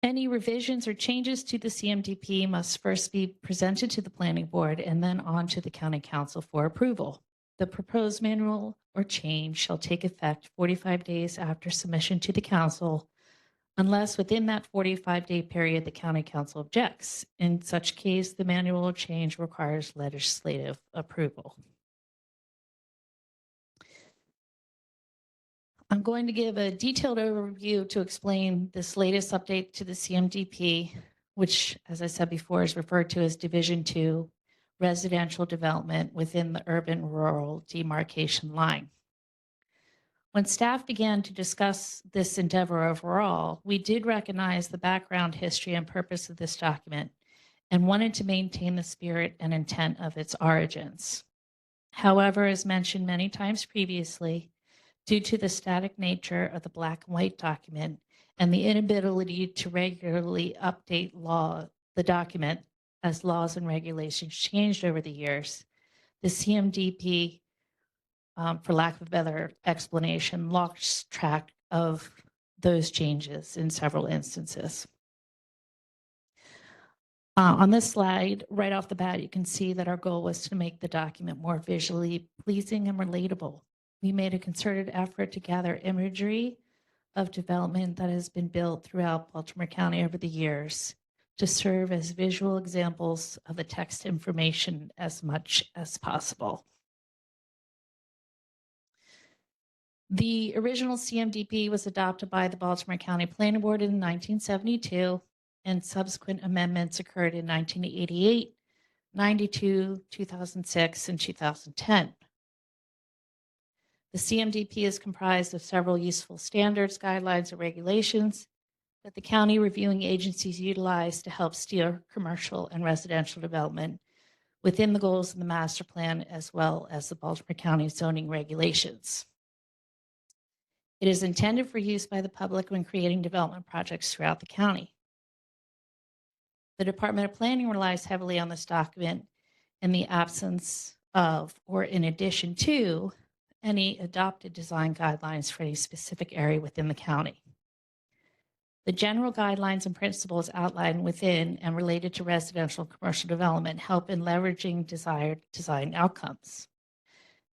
Any revisions or changes to the CMDP must first be presented to the Planning Board and then on to the County Council for approval. The proposed manual or change shall take effect 45 days after submission to the Council, unless within that 45-day period the County Council objects. In such case, the manual or change requires legislative approval. I'm going to give a detailed overview to explain this latest update to the CMDP, which, as I said before, is referred to as Division 2, residential development within the urban-rural demarcation line. When staff began to discuss this endeavor overall, we did recognize the background, history, and purpose of this document and wanted to maintain the spirit and intent of its origins. However, as mentioned many times previously, Due to the static nature of the black and white document and the inability to regularly update the document as laws and regulations changed over the years, the CMDP, for lack of a better explanation, lost track of those changes in several instances. On this slide, right off the bat, you can see that our goal was to make the document more visually pleasing and relatable. We made a concerted effort to gather imagery of development that has been built throughout Baltimore County over the years to serve as visual examples of the text information as much as possible. The original CMDP was adopted by the Baltimore County Planning Board in 1972, and subsequent amendments occurred in 1988, 92, 2006, and 2010. The CMDP is comprised of several useful standards, guidelines, and regulations that the county reviewing agencies utilize to help steer commercial and residential development within the goals of the master plan, as well as the Baltimore County zoning regulations. It is intended for use by the public when creating development projects throughout the county. The Department of Planning relies heavily on this document in the absence of, or in addition to, any adopted design guidelines for any specific area within the county. The general guidelines and principles outlined within and related to residential and commercial development help in leveraging desired design outcomes.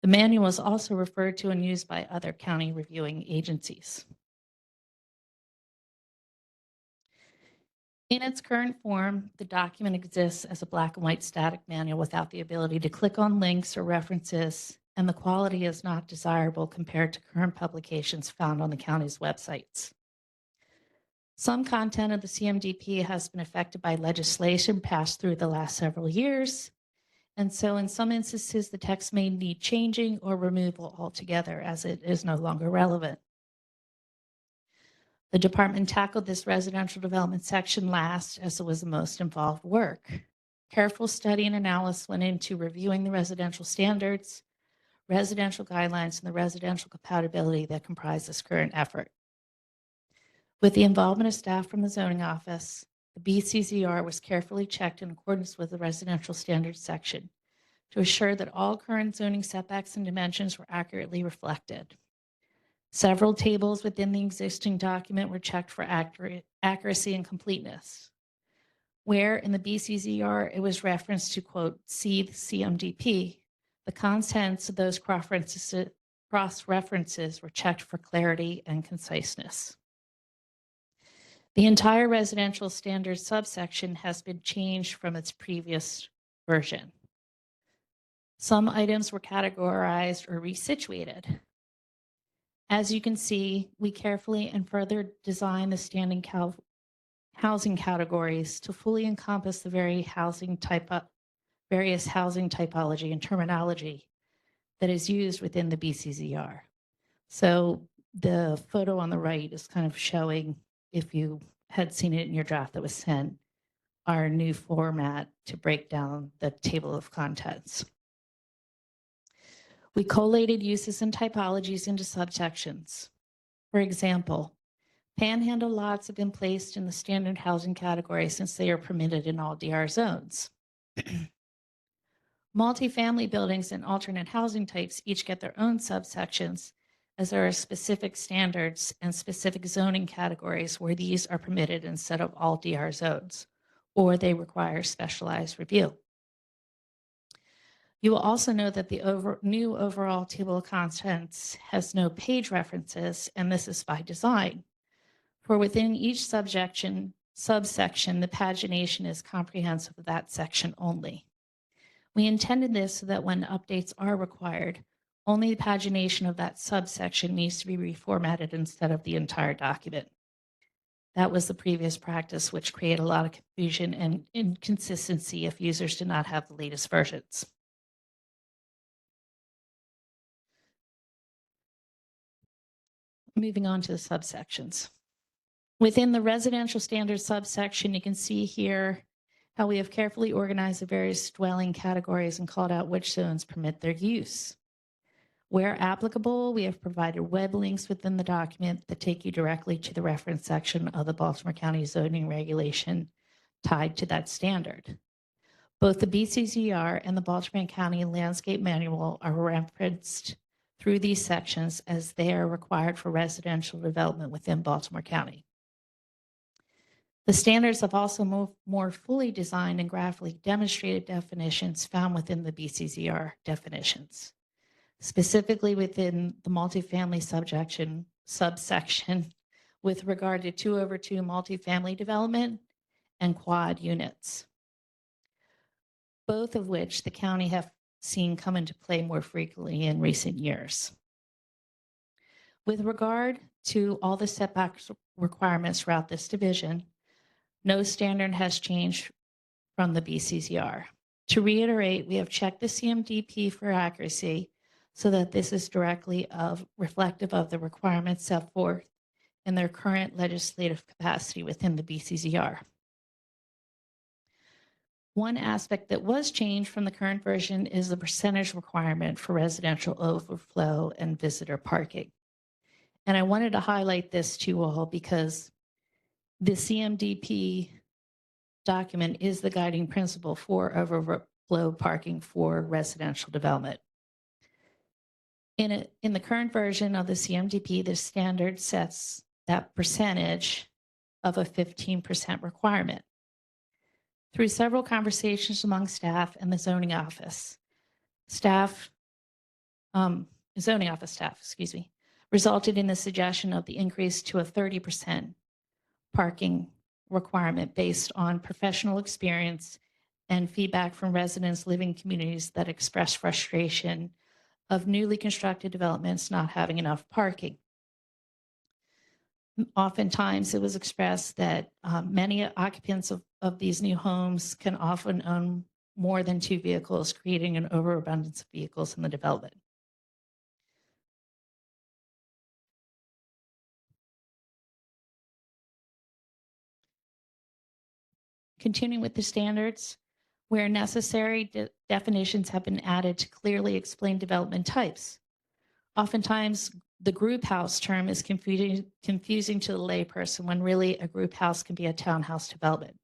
The manual is also referred to and used by other county reviewing agencies. In its current form, the document exists as a black and white static manual without the ability to click on links or references, and the quality is not desirable compared to current publications found on the county's websites. Some content of the CMDP has been affected by legislation passed through the last several years, and so in some instances, the text may need changing or removal altogether as it is no longer relevant. The department tackled this residential development section last as it was the most involved work. Careful study and analysis went into reviewing the residential standards, residential guidelines, and the residential compatibility that comprise this current effort. With the involvement of staff from the zoning office, the BCZR was carefully checked in accordance with the residential standards section to assure that all current zoning setbacks and dimensions were accurately reflected. Several tables within the existing document were checked for accuracy and completeness. Where in the BCZR it was referenced to, quote, see the CMDP, the contents of those cross-references were checked for clarity and conciseness. The entire residential standards subsection has been changed from its previous version. Some items were categorized or resituated. As you can see, we carefully and further designed the standing housing categories to fully encompass the various housing typology and terminology that is used within the BCZR. So the photo on the right is kind of showing, if you had seen it in your draft that was sent, our new format to break down the table of contents. We collated uses and typologies into subsections. For example, panhandle lots have been placed in the standard housing category since they are permitted in all DR zones. Multifamily buildings and alternate housing types each get their own subsections, as there are specific standards and specific zoning categories where these are permitted instead of all DR zones, or they require specialized review. You will also know that the new overall table of contents has no page references, and this is by design. For within each subsection, the pagination is comprehensive of that section only. We intended this so that when updates are required, only the pagination of that subsection needs to be reformatted instead of the entire document. That was the previous practice, which created a lot of confusion and inconsistency if users did not have the latest versions. Moving on to the subsections. Within the residential standards subsection, you can see here how we have carefully organized the various dwelling categories and called out which zones permit their use. Where applicable, we have provided web links within the document that take you directly to the reference section of the Baltimore County zoning regulation tied to that standard. Both the BCZR and the Baltimore County Landscape Manual are referenced through these sections as they are required for residential development within Baltimore County. The standards have also more fully designed and graphically demonstrated definitions found within the BCZR definitions, specifically within the multifamily subsection with regard to 2/2 multifamily development and quad units, both of which the county have seen come into play more frequently in recent years. With regard to all the setback requirements throughout this division, no standard has changed from the BCZR. To reiterate, we have checked the CMDP for accuracy so that this is directly reflective of the requirements set forth in their current legislative capacity within the BCZR. One aspect that was changed from the current version is the percentage requirement for residential overflow and visitor parking. And I wanted to highlight this to you all because the CMDP document is the guiding principle for overflow parking for residential development. In the current version of the CMDP, the standard sets that percentage of a 15% requirement. Through several conversations among staff and the zoning office staff, resulted in the suggestion of the increase to a 30% parking requirement based on professional experience and feedback from residents living in communities that express frustration of newly constructed developments not having enough parking. Oftentimes, it was expressed that many occupants of these new homes can often own more than 2 vehicles, creating an overabundance of vehicles in the development. Continuing with the standards, where necessary, definitions have been added to clearly explain development types. Oftentimes, the group house term is confusing to the layperson when really a group house can be a townhouse development.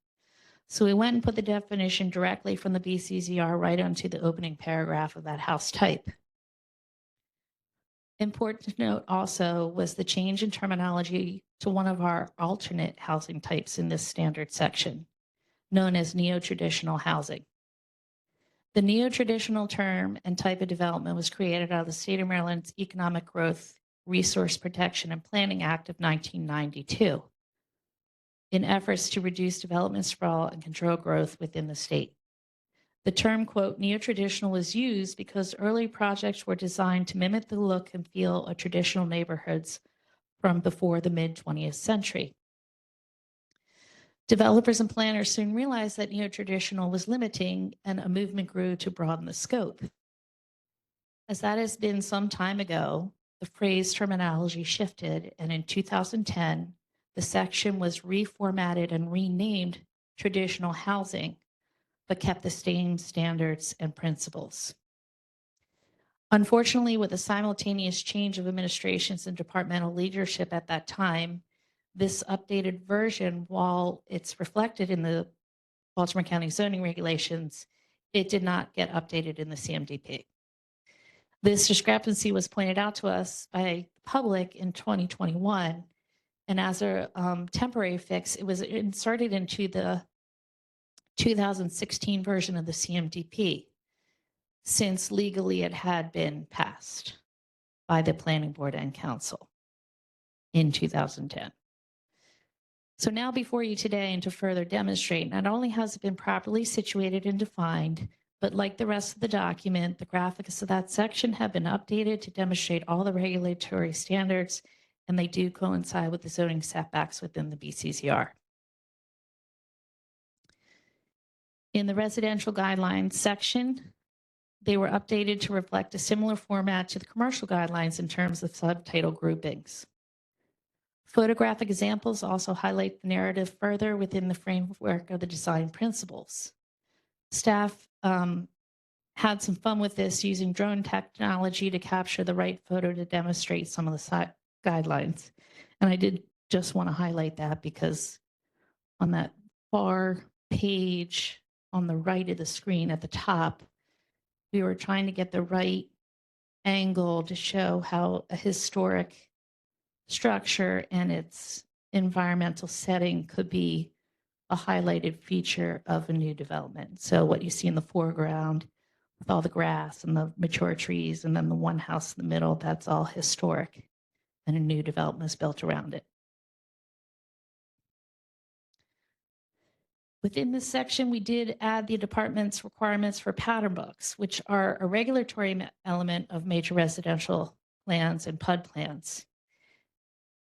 So we went and put the definition directly from the BCZR right onto the opening paragraph of that house type. Important to note also was the change in terminology to one of our alternate housing types in this standard section, known as neo-traditional housing. The neo-traditional term and type of development was created out of the state of Maryland's Economic Growth, Resource Protection and Planning Act of 1992 in efforts to reduce development sprawl and control growth within the state. The term, quote, neo-traditional was used because early projects were designed to mimic the look and feel of traditional neighborhoods from before the mid-20th century. Developers and planners soon realized that neo-traditional was limiting, and a movement grew to broaden the scope. As that has been some time ago, the phrase terminology shifted, and in 2010, the section was reformatted and renamed traditional housing, but kept the same standards and principles. Unfortunately, with a simultaneous change of administrations and departmental leadership at that time, this updated version, while it's reflected in the Baltimore County zoning regulations, it did not get updated in the CMDP. This discrepancy was pointed out to us by the public in 2021, and as a temporary fix, it was inserted into the 2016 version of the CMDP, since legally it had been passed by the Planning Board and Council in 2010. So now before you today, and to further demonstrate, not only has it been properly situated and defined, but like the rest of the document, the graphics of that section have been updated to demonstrate all the regulatory standards, and they do coincide with the zoning setbacks within the BCZR. In the residential guidelines section, they were updated to reflect a similar format to the commercial guidelines in terms of subtitle groupings. Photographic examples also highlight the narrative further within the framework of the design principles. Staff had some fun with this using drone technology to capture the right photo to demonstrate some of the guidelines. And I did just want to highlight that because on that far page on the right of the screen at the top, we were trying to get the right angle to show how a historic structure and its environmental setting could be a highlighted feature of a new development. So what you see in the foreground with all the grass and the mature trees, and then the one house in the middle, that's all historic, and a new development is built around it. Within this section, we did add the department's requirements for pattern books, which are a regulatory element of major residential plans and PUD plans.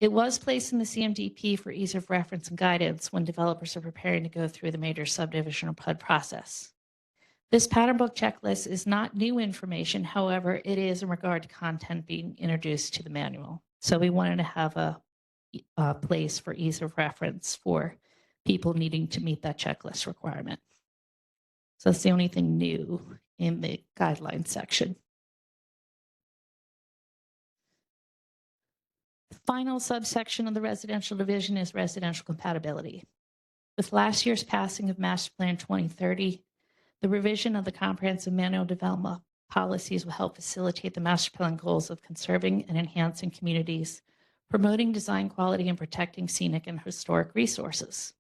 It was placed in the CMDP for ease of reference and guidance when developers are preparing to go through the major subdivision or PUD process. This pattern book checklist is not new information. However, it is in regard to content being introduced to the manual. So we wanted to have a place for ease of reference for people needing to meet that checklist requirement. So that's the only thing new in the guidelines section. The final subsection of the residential division is residential compatibility. With last year's passing of Master Plan 2030, the revision of the comprehensive manual development policies will help facilitate the master plan goals of conserving and enhancing communities, promoting design quality, and protecting scenic and historic resources.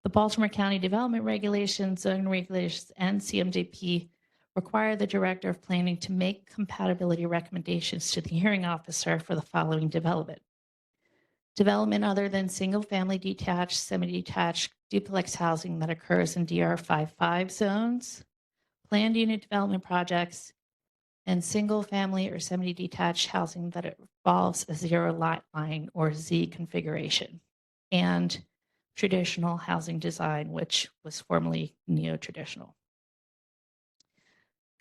The Baltimore County Development Regulations, zoning regulations, and CMDP require the Director of Planning to make compatibility recommendations to the hearing officer for the following development. Development other than single-family detached, semi-detached duplex housing that occurs in DR 55 zones, planned unit development projects, and single-family or semi-detached housing that involves a zero lot line or Z configuration, and traditional housing design, which was formerly neo-traditional.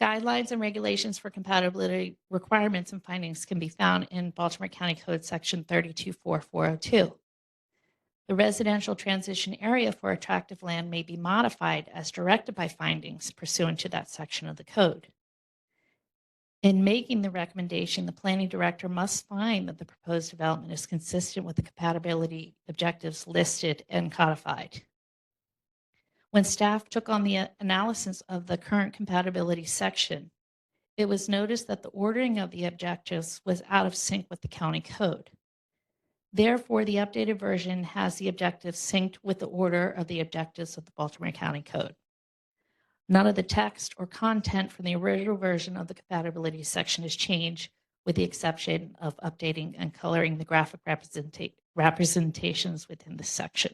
Guidelines and regulations for compatibility requirements and findings can be found in Baltimore County Code Section 324402. The residential transition area for attractive land may be modified as directed by findings pursuant to that section of the code. In making the recommendation, the planning director must find that the proposed development is consistent with the compatibility objectives listed and codified. When staff took on the analysis of the current compatibility section, it was noticed that the ordering of the objectives was out of sync with the county code. Therefore, the updated version has the objectives synced with the order of the objectives of the Baltimore County Code. None of the text or content from the original version of the compatibility section is changed, with the exception of updating and coloring the graphic representations within the section.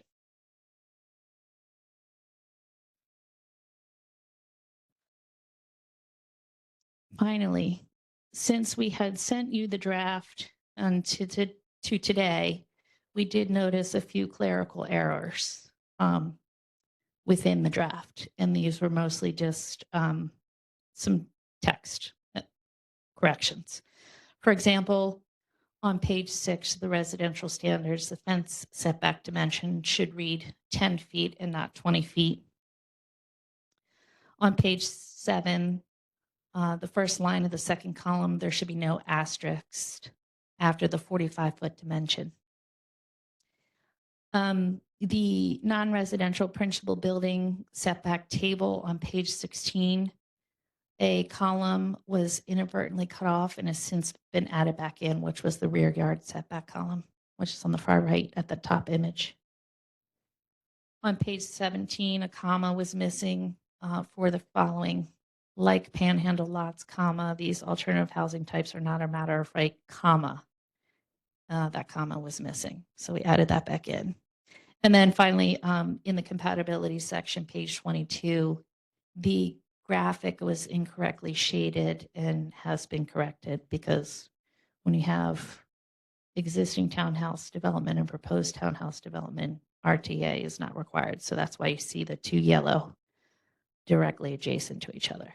Finally, since we had sent you the draft to today, we did notice a few clerical errors within the draft, and these were mostly just some text corrections. For example, on page 6 of the residential standards, the fence setback dimension should read 10 feet and not 20 feet. On page 7, the first line of the second column, there should be no asterisk after the 45-foot dimension. The non-residential principal building setback table on page 16, a column was inadvertently cut off and has since been added back in, which was the rear yard setback column, which is on the far right at the top image. On page 17, a comma was missing for the following: like panhandle lots, comma, these alternative housing types are not a matter of right, comma. That comma was missing, so we added that back in. And then finally, in the compatibility section, page 22, the graphic was incorrectly shaded and has been corrected, because when you have existing townhouse development and proposed townhouse development, RTA is not required. So that's why you see the two yellow directly adjacent to each other.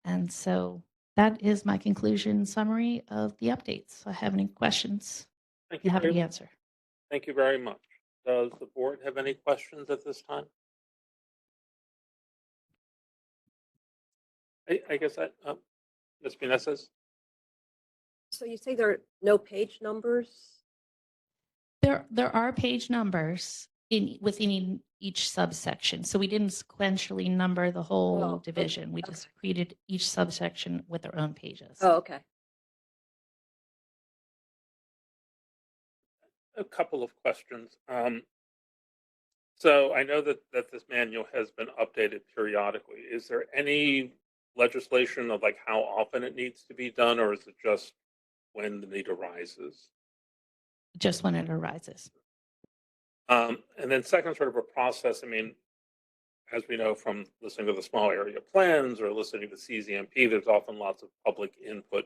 And so that is my conclusion summary of the updates. So I have any questions? Thank You you have very any much. answer? Thank you very much. Does the board have any questions at this time? I guess that, Ms. Meneses? So you say there are no page numbers? There are page numbers within each subsection. So we didn't sequentially number the whole Oh, division. We just created each subsection with their own pages. Oh, okay. A couple of questions. So I know that this manual has been updated periodically. Is there any legislation of like how often it needs to be done, or is it just when the need arises? Just when it arises. And then second, sort of a process. I mean, as we know from listening to the small area plans or listening to CZMP, there's often lots of public input.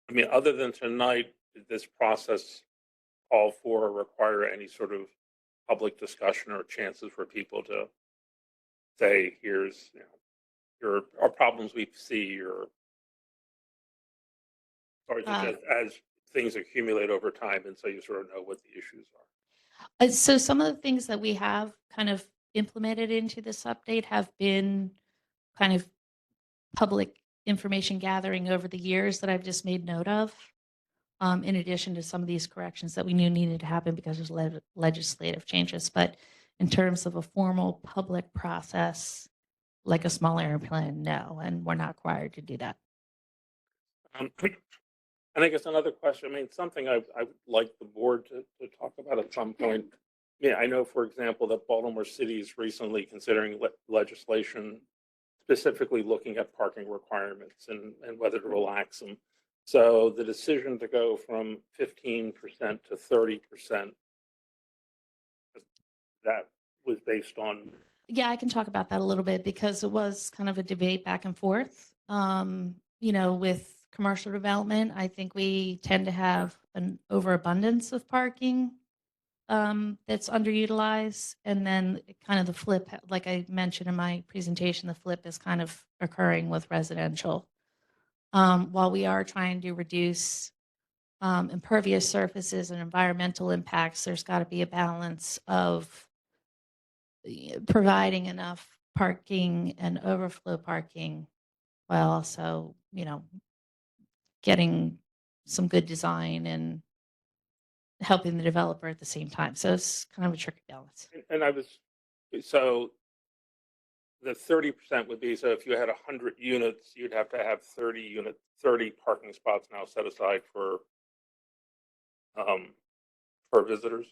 I mean, other than tonight, did this process call for or require any sort of public discussion or chances for people to say, here's, here are problems we see, or is it just as things accumulate over time and so you sort of know what the issues are? So some of the things that we have kind of implemented into this update have been kind of public information gathering over the years that I've just made note of. In addition to some of these corrections that we knew needed to happen because there's legislative changes. But in terms of a formal public process, like a small area plan, no, and we're not required to do that. And I guess another question, I mean, something I would like the board to talk about at some point. Yeah, I know, for example, that Baltimore City is recently considering legislation specifically looking at parking requirements and whether to relax them. So the decision to go from 15% to 30%, that was based on. Yeah, I can talk about that a little bit because it was kind of a debate back and forth. With commercial development, I think we tend to have an overabundance of parking that's underutilized. And then kind of the flip, like I mentioned in my presentation, the flip is kind of occurring with residential. While we are trying to reduce impervious surfaces and environmental impacts, there's got to be a balance of providing enough parking and overflow parking while also, getting some good design and helping the developer at the same time. So it's kind of a tricky balance. And so the 30% would be, so if you had 100 units, you'd have to have 30 parking spots now set aside for visitors.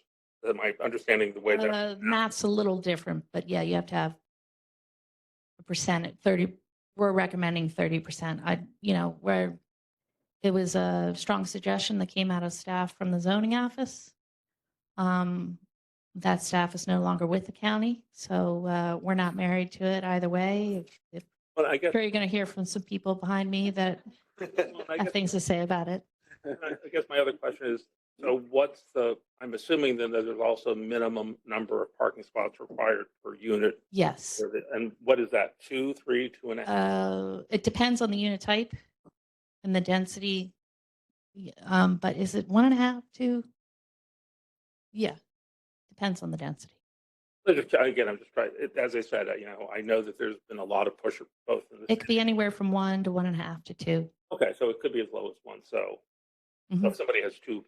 Am I understanding the way that? Math's a little different, but yeah, you have to have a percent at 30. We're recommending 30%. Where it was a strong suggestion that came out of staff from the zoning office. That staff is no longer with the county, so we're not married to it either way. Well, I guess Sure, you're going to hear from some people behind me that have things to say about it. I guess my other question is, so I'm assuming then that there's also a minimum number of parking spots required per unit. Yes. And what is that, 2, 3, 2.5? It depends on the unit type and the density. But is it 1.5, 2? Yeah, depends on the density. Again, I'm just trying, as I said, I know that there's been a lot of push both in It could be anywhere from 1 to 1.5 to 2. Okay, so it could be as low as 1. So if somebody has two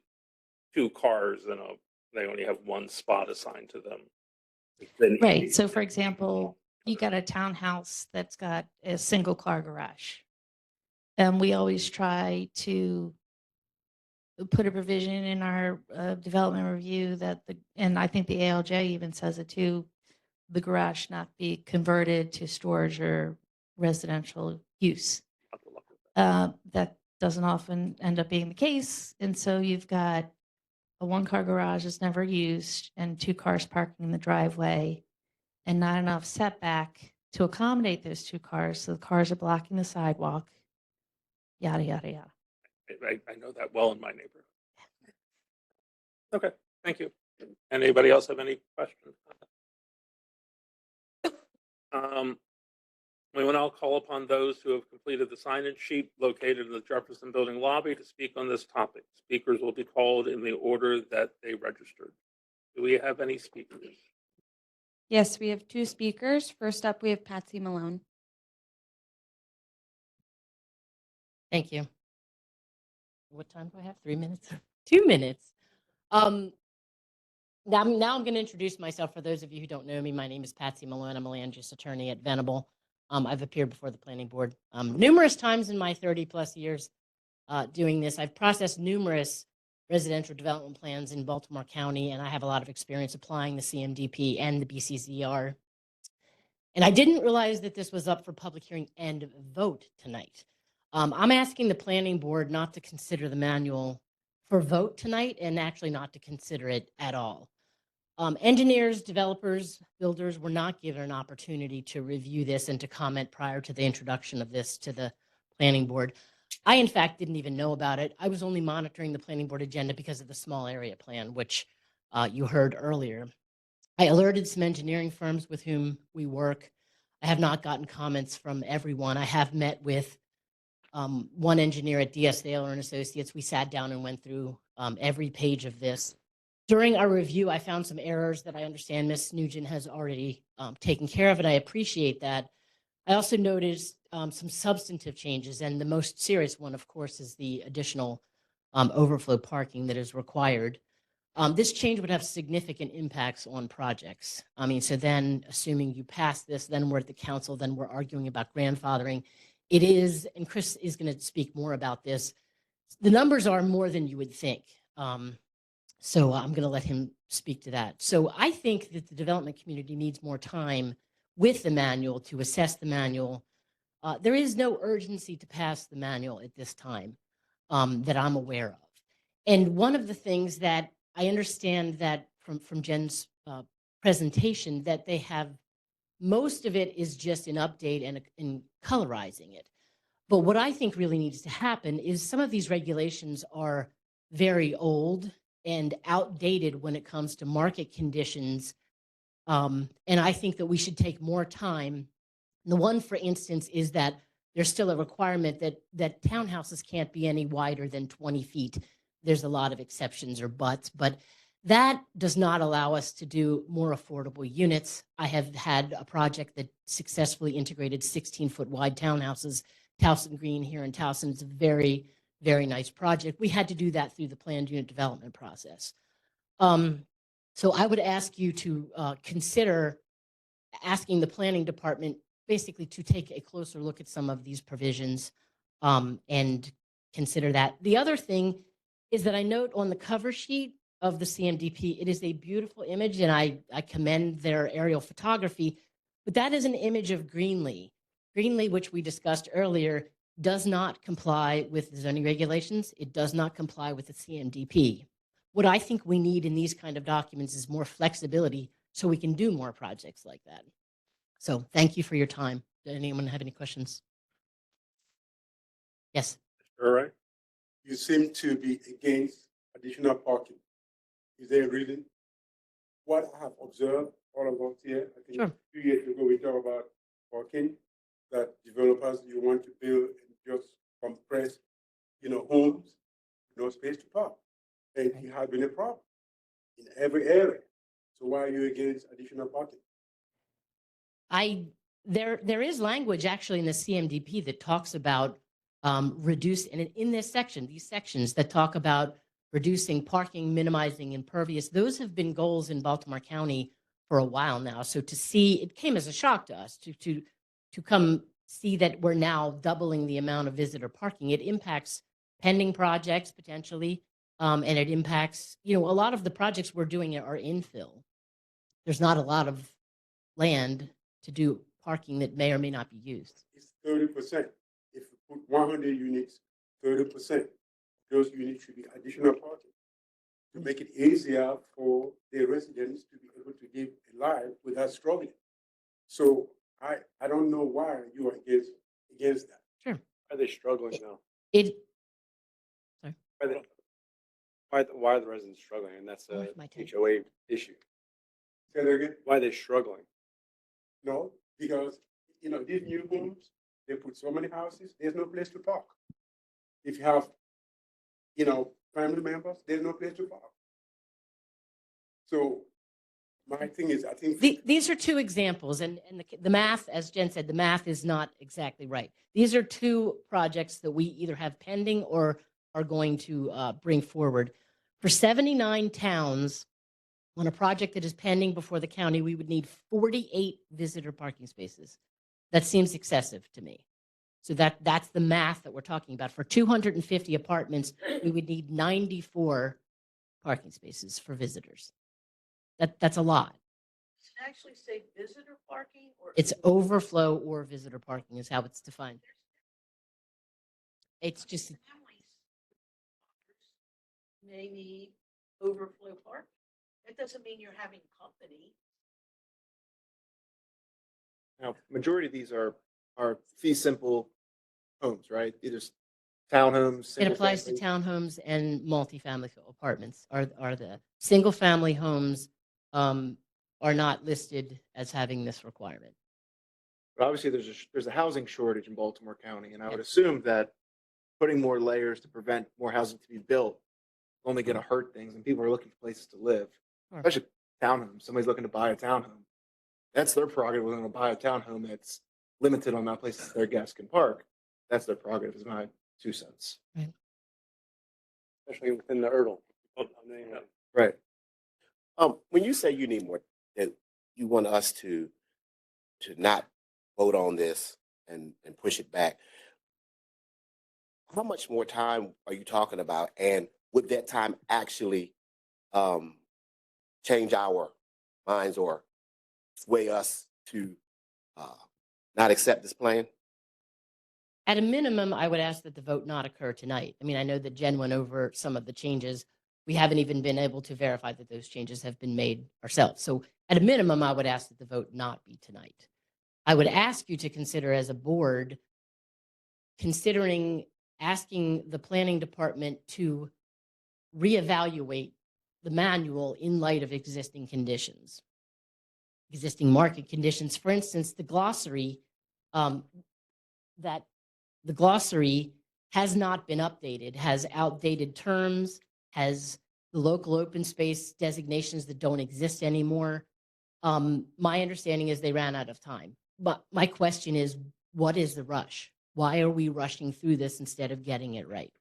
cars, then they only have one spot assigned to them. Right. So for example, you got a townhouse that's got a single car garage. And we always try to put a provision in our development review and I think the ALJ even says it too, the garage not be converted to storage or residential use. That doesn't often end up being the case. And so you've got a 1-car garage is never used and 2 cars parking in the driveway and not enough setback to accommodate those 2 cars. So the cars are blocking the sidewalk, yada, yada, yada. I know that well in my neighborhood. Okay, thank you. Anybody else have any questions? We will now call upon those who have completed the sign-in sheet located in the Jefferson Building lobby to speak on this topic. Speakers will be called in the order that they registered. Do we have any speakers? Yes, we have 2 speakers. First up, we have Patsy Malone. Thank you. What time do I have? 3 minutes? 2 minutes. Now I'm going to introduce myself. For those of you who don't know me, my name is Patsy Malone. I'm a land use attorney at Venable. I've appeared before the planning board numerous times in my 30 plus years doing this. I've processed numerous residential development plans in Baltimore County, and I have a lot of experience applying the CMDP and the BCZR. And I didn't realize that this was up for public hearing and vote tonight. I'm asking the planning board not to consider the manual for vote tonight and actually not to consider it at all. Engineers, developers, builders were not given an opportunity to review this and to comment prior to the introduction of this to the planning board. I, in fact, didn't even know about it. I was only monitoring the planning board agenda because of the small area plan, which you heard earlier. I alerted some engineering firms with whom we work. I have not gotten comments from everyone. I have met with one engineer at DS Thaler and Associates. We sat down and went through every page of this. During our review, I found some errors that I understand Ms. Nugent has already taken care of, and I appreciate that. I also noticed some substantive changes, and the most serious one, of course, is the additional overflow parking that is required. This change would have significant impacts on projects. I mean, so then assuming you pass this, then we're at the council, then we're arguing about grandfathering. It is, and Chris is going to speak more about this, the numbers are more than you would think. So I'm going to let him speak to that. So I think that the development community needs more time with the manual to assess the manual. There is no urgency to pass the manual at this time that I'm aware of. And one of the things that I understand that from Jen's presentation, that they have, most of it is just an update and in colorizing it. But what I think really needs to happen is some of these regulations are very old and outdated when it comes to market conditions. And I think that we should take more time. The one, for instance, is that there's still a requirement that townhouses can't be any wider than 20 feet. There's a lot of exceptions or buts, but that does not allow us to do more affordable units. I have had a project that successfully integrated 16-foot wide townhouses, Towson Green here in Towson. It's a very, very nice project. We had to do that through the planned unit development process. So I would ask you to consider asking the planning department basically to take a closer look at some of these provisions and consider that. The other thing is that I note on the cover sheet of the CMDP, it is a beautiful image, and I commend their aerial photography, but that is an image of Greenlee. Greenlee, which we discussed earlier, does not comply with the zoning regulations. It does not comply with the CMDP. What I think we need in these kind of documents is more flexibility so we can do more projects like that. So thank you for your time. Does anyone have any questions? Yes. All right. You seem to be against additional parking. Is there a reason? What I have observed, all of us here, I think Sure. a few years ago, we talked about parking, that developers, you want to build and just compress, homes, no space to park. And it has been a problem in every area. So why are you against additional parking? There is language actually in the CMDP that talks about reduce, and in this section, these sections that talk about reducing parking, minimizing impervious. Those have been goals in Baltimore County for a while now. So to see, it came as a shock to us to come see that we're now doubling the amount of visitor parking. It impacts pending projects potentially, and it impacts, a lot of the projects we're doing are infill. There's not a lot of land to do parking that may or may not be used. It's 30%. If you put 100 units, 30%, those units should be additional parking to make it easier for the residents to be able to live a life without struggling. So I don't know why you are against that. Sure. Why are they struggling now? Sorry. Why are the residents struggling? And that's a Where's my tape? HOA issue. Say that again? Why are they struggling? No, because, these new homes, they put so many houses, there's no place to park. If you have, family members, there's no place to park. So My thing is, I think. These are two examples, and the math, as Jen said, the math is not exactly right. These are two projects that we either have pending or are going to bring forward. For 79 towns, on a project that is pending before the county, we would need 48 visitor parking spaces. That seems excessive to me. So that's the math that we're talking about. For 250 apartments, we would need 94 parking spaces for visitors. That's a lot. Does it actually say visitor parking or? It's overflow or visitor parking is how it's defined. It's just, Families may need overflow parking. That doesn't mean you're having company. Now, majority of these are fee simple homes, right? Either townhomes. it single applies to family. townhomes and multifamily apartments. Are the single family homes are not listed as having this requirement. But obviously, there's a housing shortage in Baltimore County, and I would Yep. assume that putting more layers to prevent more housing to be built is only going to hurt things, and people are looking for places to live, Sure. especially townhomes. Somebody's looking to buy a townhome. That's their prerogative. We're going to buy a townhome that's limited on amount of places their guests can park. That's their prerogative. Is my 2 cents. Especially within the URDL. Right. When you say you need more, that you want us to not vote on this and push it back, how much more time are you talking about? And would that time actually change our minds or sway us to not accept this plan? At a minimum, I would ask that the vote not occur tonight. I mean, I know that Jen went over some of the changes. We haven't even been able to verify that those changes have been made ourselves. So at a minimum, I would ask that the vote not be tonight. I would ask you to consider as a board, considering asking the planning department to reevaluate the manual in light of existing conditions, existing market conditions. For instance, the glossary, the glossary has not been updated, has outdated terms, has the local open space designations that don't exist anymore. My understanding is they ran out of time. But my question is, what is the rush? Why are we rushing through this instead of getting it right?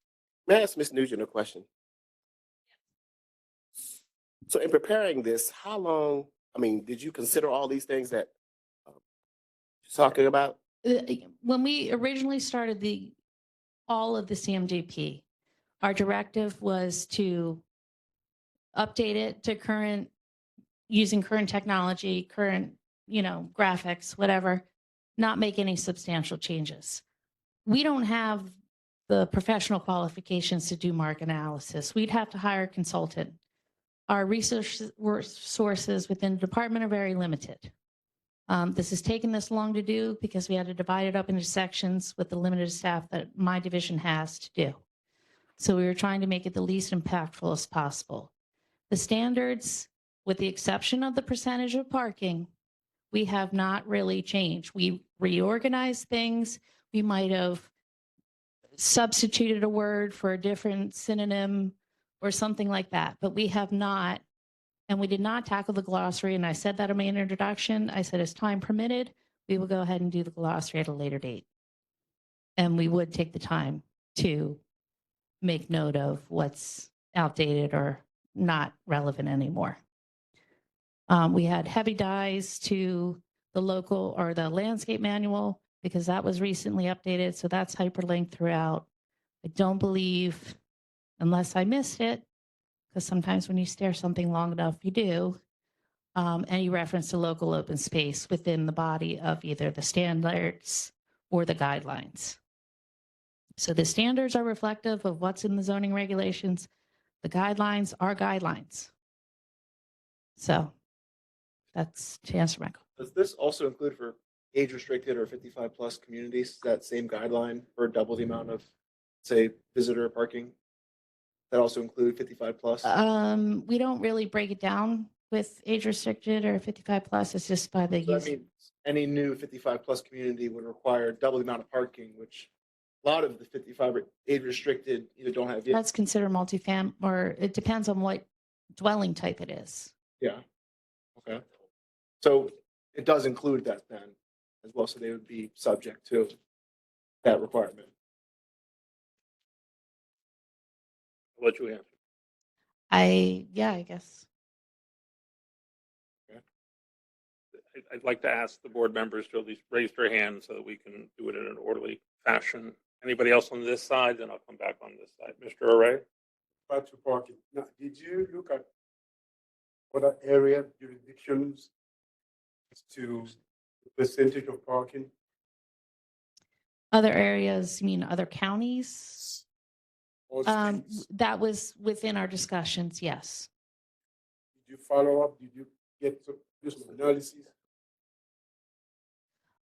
May I ask Ms. Nugent a question? So in preparing this, how long, did you consider all these things that you're talking about? When we originally started all of the CMJP, our directive was to update it to using current technology, current, graphics, whatever, not make any substantial changes. We don't have the professional qualifications to do market analysis. We'd have to hire a consultant. Our resources within the department are very limited. This has taken this long to do because we had to divide it up into sections with the limited staff that my division has to do. So we were trying to make it the least impactful as possible. The standards, with the exception of the percentage of parking, we have not really changed. We reorganized things. We might have substituted a word for a different synonym or something like that, but we have not. And we did not tackle the glossary. And I said that in my introduction. I said, as time permitted, we will go ahead and do the glossary at a later date. And we would take the time to make note of what's outdated or not relevant anymore. We had heavy dives to the local or the landscape manual because that was recently updated. So that's hyperlinked throughout. I don't believe, unless I missed it, because sometimes when you stare something long enough, you do, any reference to local open space within the body of either the standards or the guidelines. So the standards are reflective of what's in the zoning regulations. The guidelines are guidelines. So that's to answer my question. Does this also include for age restricted or 55 plus communities, that same guideline for double the amount of, say, visitor parking? That also include 55 plus? We don't really break it down with age restricted or 55 plus. It's just by the So use. that means any new 55 plus community would require double the amount of parking, which a lot of the 55 age restricted either don't have yet. That's considered multifamily, or it depends on what dwelling type it is. Yeah. Okay. So it does include that then as well, so they would be subject to that requirement. What you answer? Yeah, I guess. I'd like to ask the board members to at least raise their hand so that we can do it in an orderly fashion. Anybody else on this side? Then I'll come back on this side. Mr. Array? Back to parking. Now, did you look at other area jurisdictions as to the percentage of parking? Other areas, you mean other counties? Or states? That was within our discussions, yes. Did you follow up? Did you do some analysis?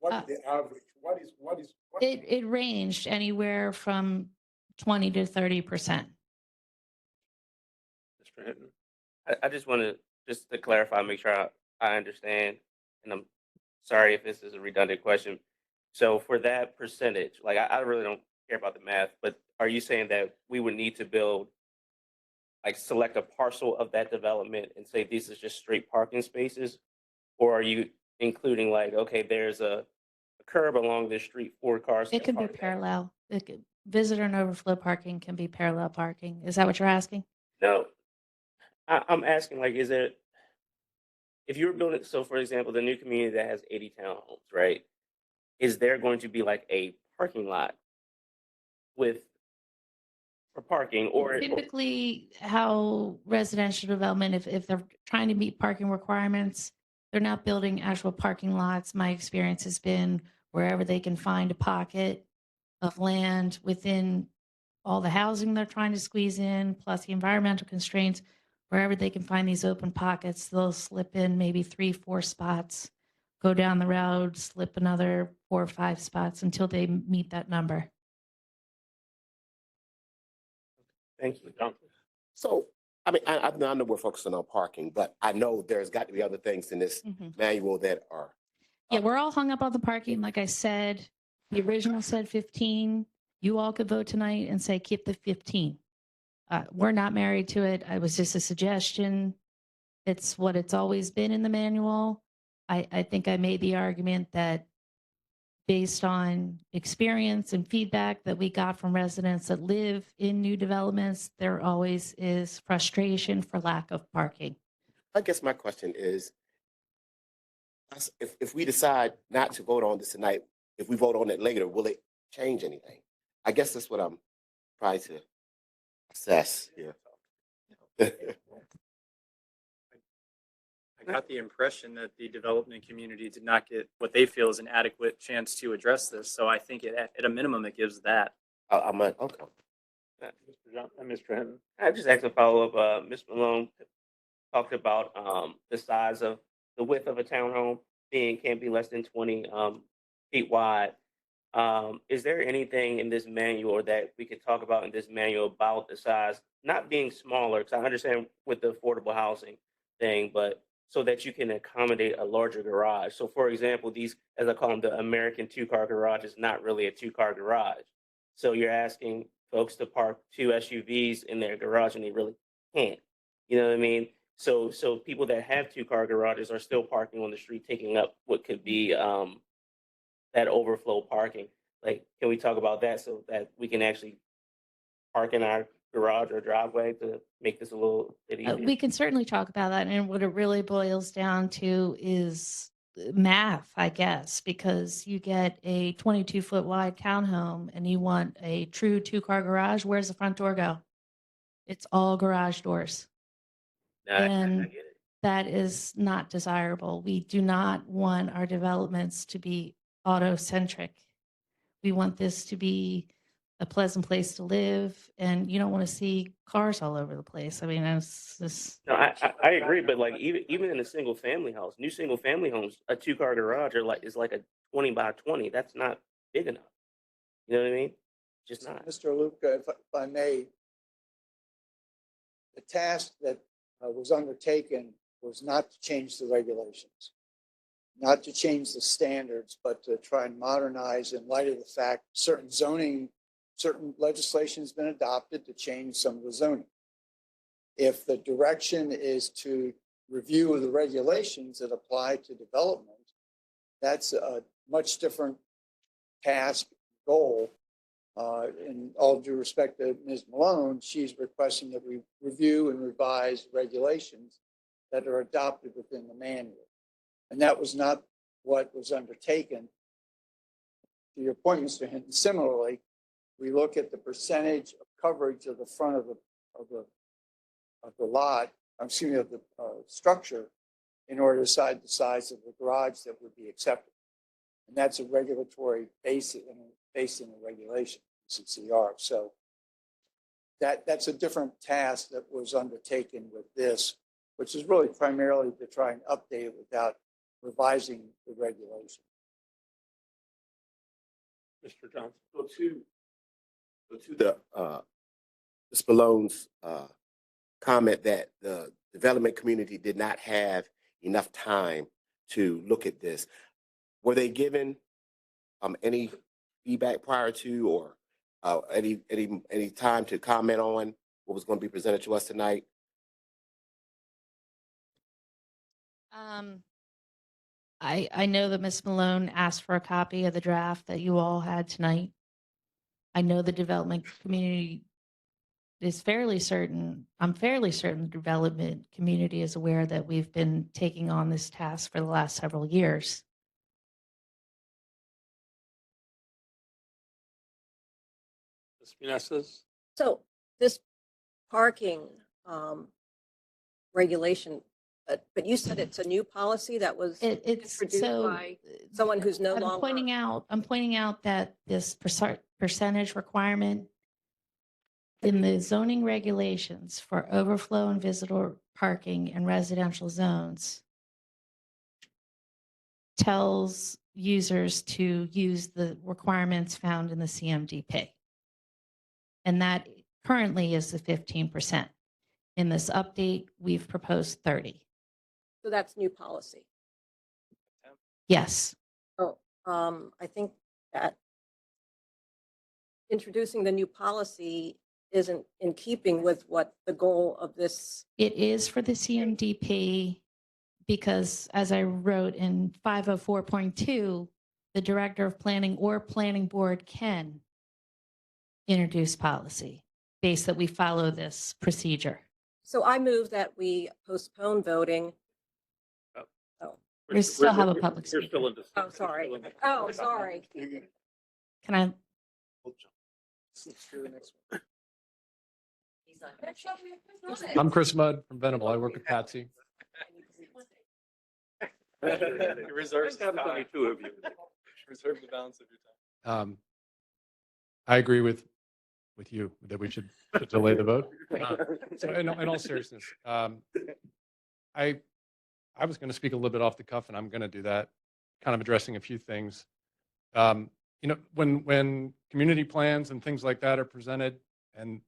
What is the average? What is? It ranged anywhere from 20 to 30%. Mr. Hinton? I just want to clarify, make sure I understand, and I'm sorry if this is a redundant question. So for that percentage, like I really don't care about the math, but are you saying that we would need to build, like select a parcel of that development and say this is just straight parking spaces? Or are you including like, okay, there's a curb along this street, 4 cars It can could be park there? parallel. Visitor and overflow parking can be parallel parking. Is that what you're asking? No, I'm asking like, is it, if you're building, so for example, the new community that has 80 townhomes, right? Is there going to be like a parking lot for parking or? Typically, how residential development, if they're trying to meet parking requirements, they're not building actual parking lots. My experience has been wherever they can find a pocket of land within all the housing they're trying to squeeze in, plus the environmental constraints, wherever they can find these open pockets, they'll slip in maybe 3, 4 spots, go down the road, slip another 4 or 5 spots until they meet that number. Thank you. So, I mean, I know we're focusing on parking, but I know there's got to be other things in this manual that are. Yeah, we're all hung up on the parking. Like I said, the original said 15. You all could vote tonight and say, keep the 15. We're not married to it. It was just a suggestion. It's what it's always been in the manual. I think I made the argument that based on experience and feedback that we got from residents that live in new developments, there always is frustration for lack of parking. I guess my question is, if we decide not to vote on this tonight, if we vote on it later, will it change anything? I guess that's what I'm trying to assess here. I got the impression that the development community did not get what they feel is an adequate chance to address this. So I think at a minimum, it gives that. I'm like, okay. Mr. John and Mr. Hinton? I just asked a follow up. Ms. Malone talked about the size of the width of a townhome can't be less than 20 feet wide. Is there anything in this manual that we could talk about in this manual about the size not being smaller? Because I understand with the affordable housing thing, but so that you can accommodate a larger garage. So, for example, these, as I call them, the American 2-car garage is not really a 2-car garage. So you're asking folks to park 2 SUVs in their garage, and they really can't. You know what I mean? So people that have 2-car garages are still parking on the street, taking up what could be that overflow parking. Like, can we talk about that so that we can actually park in our garage or driveway to make this a little bit easier? We can certainly talk about that. And what it really boils down to is math, I guess, because you get a 22-foot wide townhome and you want a true 2-car garage. Where's the front door go? It's all garage doors. And I get it. that is not desirable. We do not want our developments to be auto-centric. We want this to be a pleasant place to live, and you don't want to see cars all over the place. I mean, it's just. No, I agree, but like even in a single family house, new single family homes, a 2-car garage is like a 20 by 20. That's not big enough. You know what I mean? Just not. Mr. Luca, if I may, the task that was undertaken was not to change the regulations, not to change the standards, but to try and modernize in light of the fact certain legislation has been adopted to change some of the zoning. If the direction is to review of the regulations that apply to development, that's a much different task, goal. In all due respect to Ms. Malone, she's requesting that we review and revise regulations that are adopted within the manual. And that was not what was undertaken. To your point, Mr. Hinton, similarly, we look at the percentage of coverage of the front of the lot, excuse me, of the structure, in order to decide the size of the garage that would be acceptable. And that's a regulatory basis, based in the regulation, CCR. So that's a different task that was undertaken with this, which is really primarily to try and update it without revising the regulation. Mr. Johnson. So to the Ms. Malone's comment that the development community did not have enough time to look at this, were they given any feedback prior to, or any time to comment on what was going to be presented to us tonight? I know that Ms. Malone asked for a copy of the draft that you all had tonight. I know the development community is fairly certain, I'm fairly certain the development community is aware that we've been taking on this task for the last several years. Ms. Meneses? So this parking regulation, but you said it's a new policy that was It's introduced so by someone who's no I'm longer. pointing out that this percentage requirement in the zoning regulations for overflow and visitor parking in residential zones tells users to use the requirements found in the CMDP. And that currently is the 15%. In this update, we've proposed 30. So that's new policy. Yes. Oh, I think that introducing the new policy isn't in keeping with what the goal of this. It is for the CMDP because, as I wrote in 504.2, the director of planning or planning board can introduce policy based that we follow this procedure. So I move that we postpone voting. We still have a public You're speaker. still in discussion. Oh, sorry. Oh, sorry. Can I? I'm Chris Mudd from Venable. I work with Patsy. Reserves Two of you. Reserve the balance of your time. I agree with you that we should delay the vote. So in all seriousness, I was going to speak a little bit off the cuff, and I'm going to do that, kind of addressing a few things. When community plans and things like that are presented, and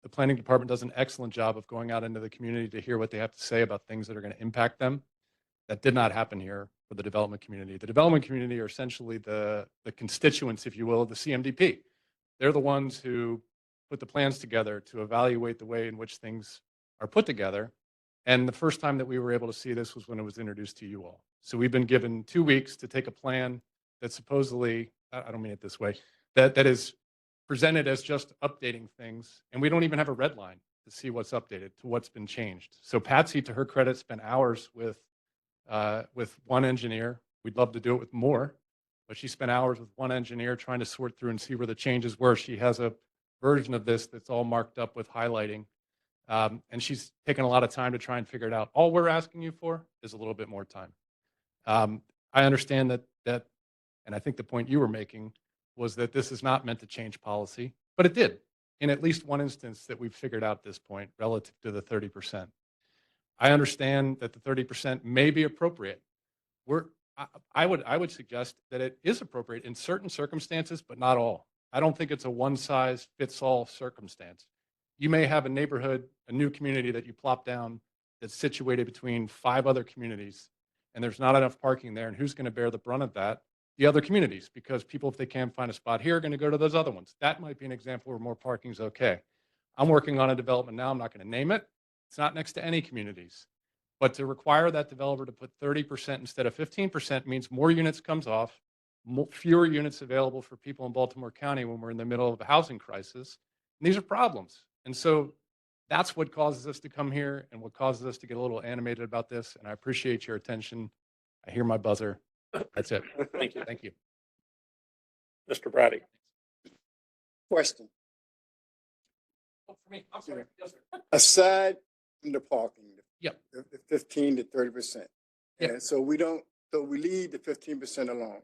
the planning department does an excellent job of going out into the community to hear what they have to say about things that are going to impact them. That did not happen here for the development community. The development community are essentially the constituents, if you will, of the CMDP. They're the ones who put the plans together to evaluate the way in which things are put together. And the first time that we were able to see this was when it was introduced to you all. So we've been given 2 weeks to take a plan that supposedly, I don't mean it this way, that is presented as just updating things. And we don't even have a red line to see what's updated, to what's been changed. So Patsy, to her credit, spent hours with one engineer. We'd love to do it with more, but she spent hours with one engineer trying to sort through and see where the changes were. She has a version of this that's all marked up with highlighting. And she's taken a lot of time to try and figure it out. All we're asking you for is a little bit more time. I understand that, and I think the point you were making was that this is not meant to change policy, but it did in at least one instance that we've figured out at this point relative to the 30%. I understand that the 30% may be appropriate. I would suggest that it is appropriate in certain circumstances, but not all. I don't think it's a one-size-fits-all circumstance. You may have a neighborhood, a new community that you plop down that's situated between 5 other communities, and there's not enough parking there. And who's going to bear the brunt of that? The other communities, because people, if they can't find a spot here, are going to go to those other ones. That might be an example where more parking is okay. I'm working on a development now. I'm not going to name it. It's not next to any communities. But to require that developer to put 30% instead of 15% means more units comes off, fewer units available for people in Baltimore County when we're in the middle of a housing crisis. And these are problems. And so that's what causes us to come here and what causes us to get a little animated about this. And I appreciate your attention. I hear my buzzer. That's it. Thank you. Thank you. Mr. Brady. Question. Oh, for me. I'm sorry. Yes, sir. Aside from the parking, Yep. the 15 to 30%. Yep. And so we leave the 15% alone.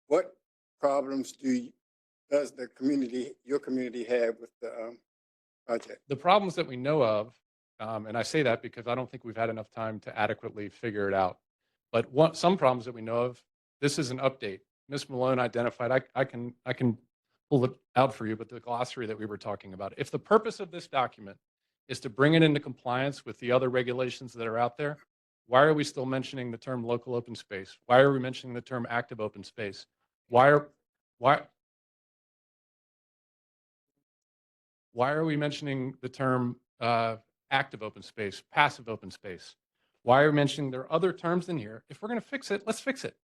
What problems does your community have with the project? The problems that we know of, and I say that because I don't think we've had enough time to adequately figure it out. But some problems that we know of, this is an update. Ms. Malone identified, I can pull it out for you, but the glossary that we were talking about. If the purpose of this document is to bring it into compliance with the other regulations that are out there, why are we still mentioning the term local open space? Why are we mentioning the term active open space? Why are we mentioning the term active open space, passive open space? Why are we mentioning there are other terms in here? If we're going to fix it, let's fix it.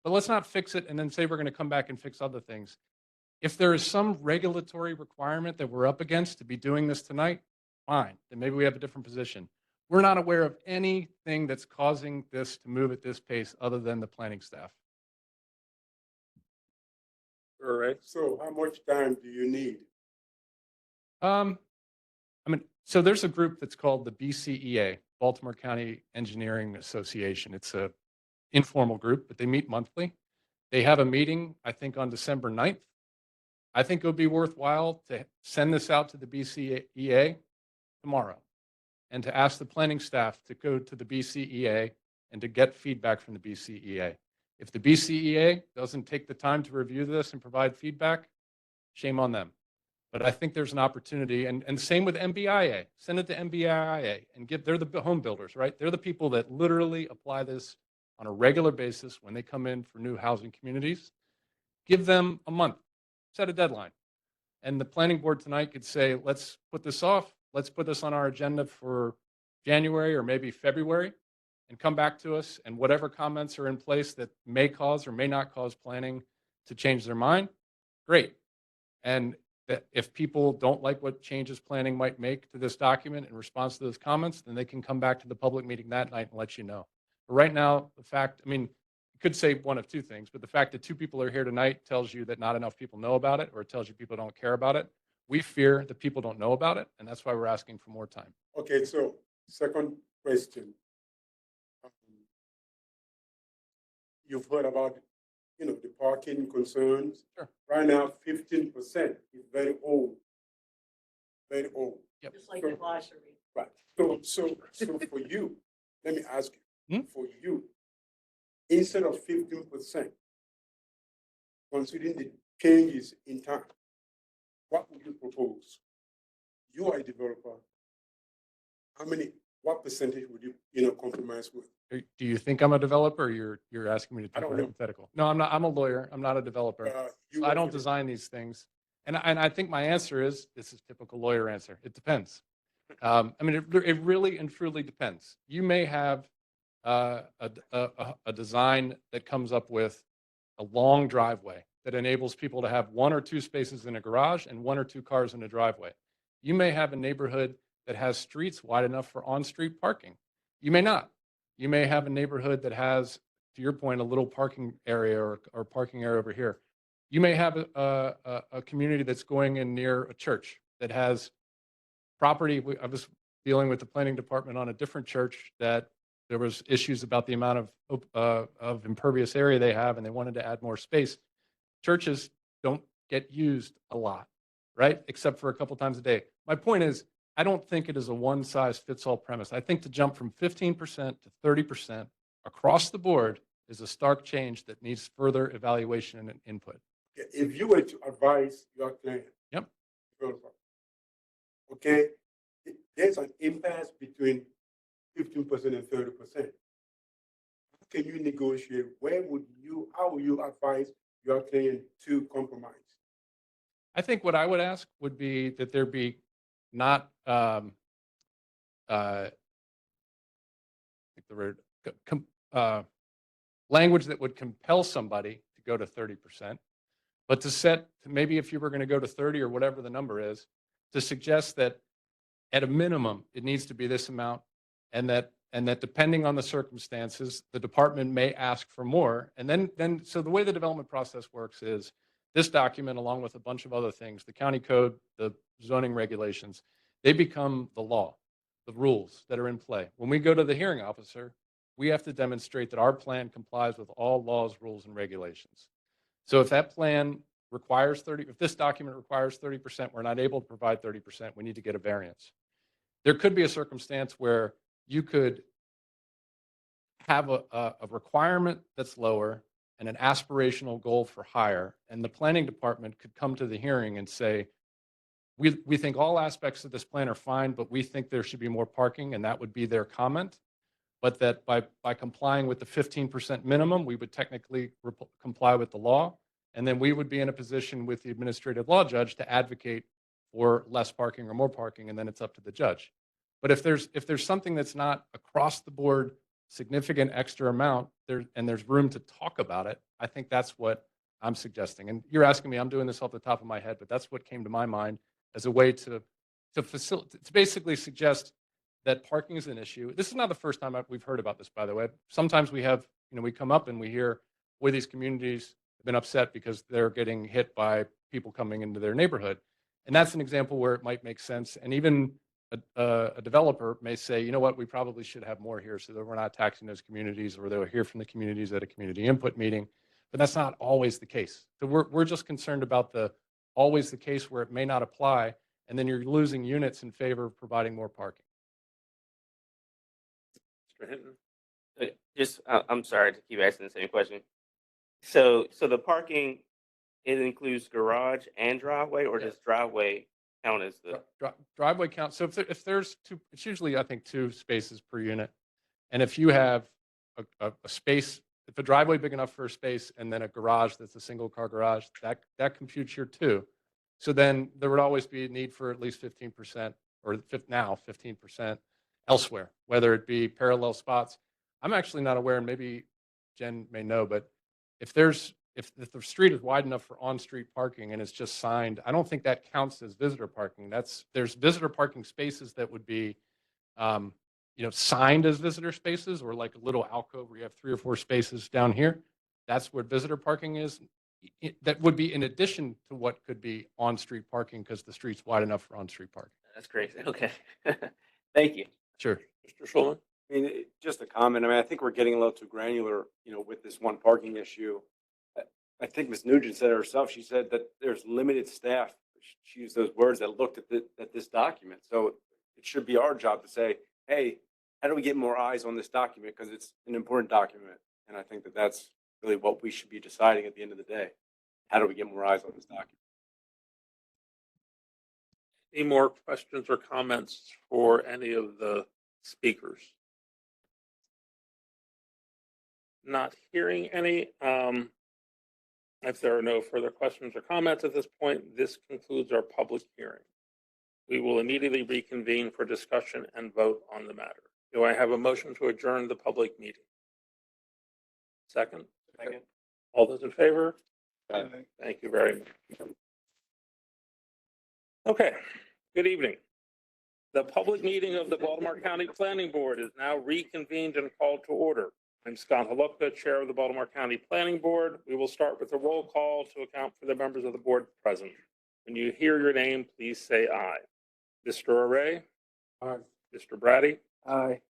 But let's not fix it and then say we're going to come back and fix other things. If there is some regulatory requirement that we're up against to be doing this tonight, fine, then maybe we have a different position. We're not aware of anything that's causing this to move at this pace other than the planning staff. All right. So how much time do you need? So there's a group that's called the BCEA, Baltimore County Engineering Association. It's a informal group, but they meet monthly. They have a meeting, I think, on December 9th. I think it would be worthwhile to send this out to the BCEA tomorrow and to ask the planning staff to go to the BCEA and to get feedback from the BCEA. If the BCEA doesn't take the time to review this and provide feedback, shame on them. But I think there's an opportunity, and same with MBIA. Send it to MBIA and they're the home builders, right? They're the people that literally apply this on a regular basis when they come in for new housing communities. Give them a month, set a deadline. And the planning board tonight could say, let's put this off. Let's put this on our agenda for January or maybe February and come back to us. And whatever comments are in place that may cause or may not cause planning to change their mind, great. And that if people don't like what changes planning might make to this document in response to those comments, then they can come back to the public meeting that night and let you know. But right now, you could say one of two things, but the fact that 2 people are here tonight tells you that not enough people know about it, or it tells you people don't care about it. We fear that people don't know about it, and that's why we're asking for more time. Okay, so second question. You've heard about, the parking concerns. Sure. Right now, 15% is very old. Very old. Yep. Just like the glossary. Right. So for you, let me ask you, for you, instead of 15%, considering the changes in time, what would you propose? You are a developer. What percentage would you, compromise with? Do you think I'm a developer, or you're asking me to I take don't a know. hypothetical? No, I'm not. I'm a lawyer. I'm not a developer. So I don't design. design these things. And I think my answer is, this is typical lawyer answer. It depends. It really and truly depends. You may have a design that comes up with a long driveway that enables people to have 1 or 2 spaces in a garage and 1 or 2 cars in a driveway. You may have a neighborhood that has streets wide enough for on-street parking. You may not. You may have a neighborhood that has, to your point, a little parking area or parking area over here. You may have a community that's going in near a church that has property. I was dealing with the planning department on a different church that there was issues about the amount of impervious area they have, and they wanted to add more space. Churches don't get used a lot, right? Except for a couple times a day. My point is, I don't think it is a one-size-fits-all premise. I think to jump from 15% to 30% across the board is a stark change that needs further evaluation and input. If you were to advise your client, Yep. Okay, there's an impasse between 15% and 30%. How can you negotiate? How would you advise your client to compromise? I think what I would ask would be that there be not language that would compel somebody to go to 30%, but to set, maybe if you were going to go to 30 or whatever the number is, to suggest that at a minimum, it needs to be this amount, and that depending on the circumstances, the department may ask for more. And then so the way the development process works is this document, along with a bunch of other things, the county code, the zoning regulations, they become the law, the rules that are in play. When we go to the hearing officer, we have to demonstrate that our plan complies with all laws, rules, and regulations. So if that plan requires 30, if this document requires 30%, we're not able to provide 30%, we need to get a variance. There could be a circumstance where you could have a requirement that's lower and an aspirational goal for higher, and the planning department could come to the hearing and say, we think all aspects of this plan are fine, but we think there should be more parking, and that would be their comment. But that by complying with the 15% minimum, we would technically comply with the law, and then we would be in a position with the administrative law judge to advocate for less parking or more parking, and then it's up to the judge. But if there's something that's not across the board significant extra amount there, and there's room to talk about it, I think that's what I'm suggesting. And you're asking me, I'm doing this off the top of my head, but that's what came to my mind as a way to facilitate, to basically suggest that parking is an issue. This is not the first time we've heard about this, by the way. Sometimes we have, we come up and we hear where these communities have been upset because they're getting hit by people coming into their neighborhood. And that's an example where it might make sense. And even a developer may say, you know what, we probably should have more here so that we're not taxing those communities, or they'll hear from the communities at a community input meeting. But that's not always the case. So we're just concerned about always the case where it may not apply, and then you're losing units in favor of providing more parking. Mr. Hinton? I'm sorry to keep asking the same question. So the parking, it includes garage and driveway, or does driveway count as the? Driveway count. So if there's two, it's usually, I think, 2 spaces per unit. And if you have a space, if a driveway big enough for a space and then a garage that's a single car garage, that computes here too. So then there would always be a need for at least 15%, or now 15% elsewhere, whether it be parallel spots. I'm actually not aware, and maybe Jen may know, but if the street is wide enough for on-street parking and it's just signed, I don't think that counts as visitor parking. There's visitor parking spaces that would be, signed as visitor spaces, or like a little alcove where you have 3 or 4 spaces down here. That's where visitor parking is. That would be in addition to what could be on-street parking because the street's wide enough for on-street parking. That's crazy. Okay. Thank you. Sure. Mr. Schulman? I mean, just a comment. I mean, I think we're getting a little too granular, with this one parking issue. I think Ms. Nugent said it herself. She said that there's limited staff. She used those words that looked at this document. So it should be our job to say, hey, how do we get more eyes on this document? Because it's an important document. And I think that that's really what we should be deciding at the end of the day. How do we get more eyes on this document? Any more questions or comments for any of the speakers? Not hearing any. If there are no further questions or comments at this point, this concludes our public hearing. We will immediately reconvene for discussion and vote on the matter. Do I have a motion to adjourn the public meeting? Second? Second. All those in favor? Aye. Thank you very much. Okay, good evening. The public meeting of the Baltimore County Planning Board is now reconvened and called to order. I'm Scott Halupka, Chair of the Baltimore County Planning Board. We will start with a roll call to account for the members of the board present. When you hear your name, please say aye. Mr. Array? Aye. Mr. Brady? Aye.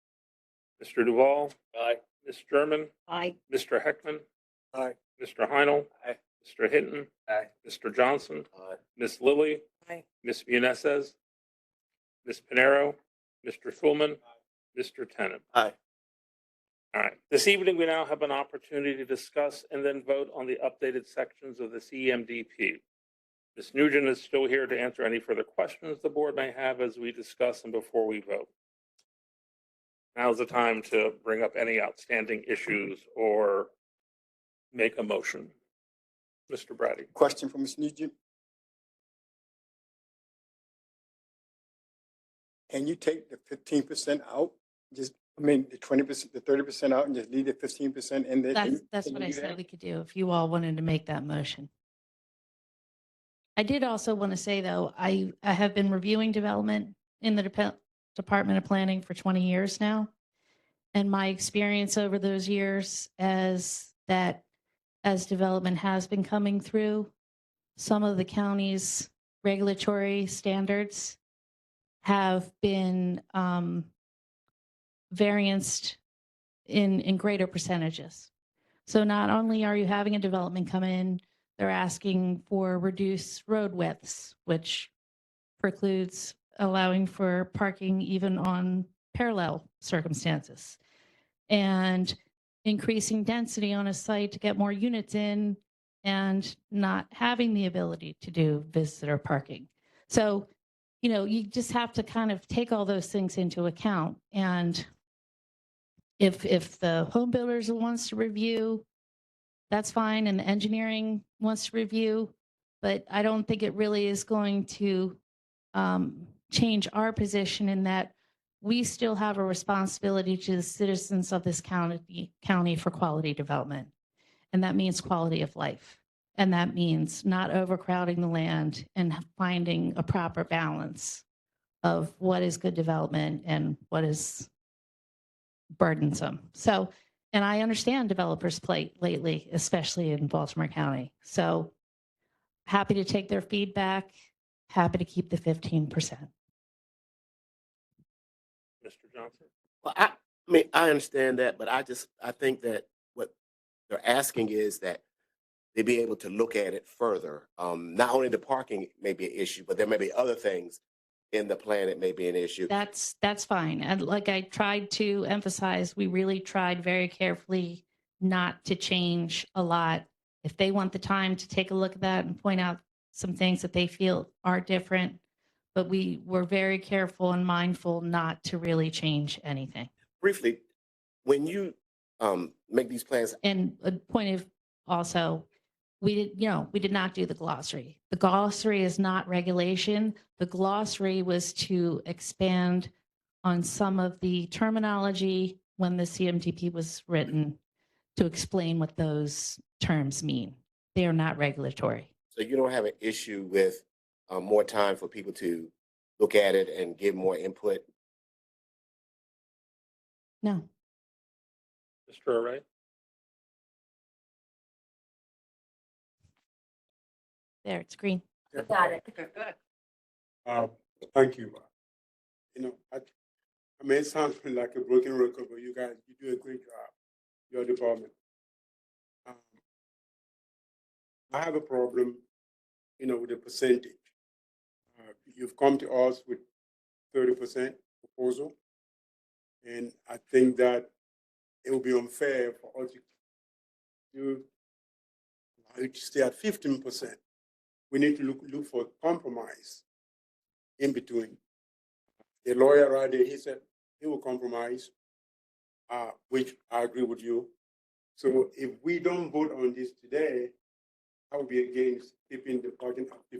Mr. Duval? Aye. Ms. German? Aye. Mr. Heckman? Aye. Mr. Heinel? Aye. Mr. Hinton? Aye. Mr. Johnson? Aye. Ms. Lilly? Aye. Ms. Muneses? Ms. Pinero? Mr. Schulman? Mr. Tennant? Aye. All right. This evening, we now have an opportunity to discuss and then vote on the updated sections of the CMDP. Ms. Nugent is still here to answer any further questions the board may have as we discuss and before we vote. Now's the time to bring up any outstanding issues or make a motion. Mr. Brady. Question for Ms. Nugent. Can you take the 15% out? Just I mean, the 20%, the 30% out and just leave the 15% in there? That's what I said we could do if you all wanted to make that motion. I did also want to say, though, I have been reviewing development in the Department of Planning for 20 years now. And my experience over those years as development has been coming through, some of the county's regulatory standards have been varianced in greater percentages. So not only are you having a development come in, they're asking for reduced road widths, which precludes allowing for parking even on parallel circumstances, and increasing density on a site to get more units in and not having the ability to do visitor parking. So, you just have to kind of take all those things into account. And if the home builders wants to review, that's fine, and the engineering wants to review, but I don't think it really is going to change our position in that we still have a responsibility to the citizens of this county for quality development. And that means quality of life. And that means not overcrowding the land and finding a proper balance of what is good development and what is burdensome. So, and I understand developers' plight lately, especially in Baltimore County. So happy to take their feedback, happy to keep the 15%. Mr. Johnson? Well, I mean, I understand that, but I think that what they're asking is that they be able to look at it further. Not only the parking may be an issue, but there may be other things in the plan that may be an issue. That's fine. And like I tried to emphasize, we really tried very carefully not to change a lot. If they want the time to take a look at that and point out some things that they feel are different, but we were very careful and mindful not to really change anything. Briefly, when you make these plans, And a point of also, we did not do the glossary. The glossary is not regulation. The glossary was to expand on some of the terminology when the CMDP was written to explain what those terms mean. They are not regulatory. so you don't have an issue with more time for people to look at it and give more input. No. Mr. Array? There, it's green. Got it. Thank you. I mean, it sounds like a broken record, but you guys, you do a great job, your department. I have a problem, with the percentage. You've come to us with 30% proposal, and I think that it would be unfair for us to stay at 15%. We need to look for compromise in between. The lawyer right there, he said he will compromise, which I agree with you. So if we don't vote on this today, I will be against keeping the budget at 15%,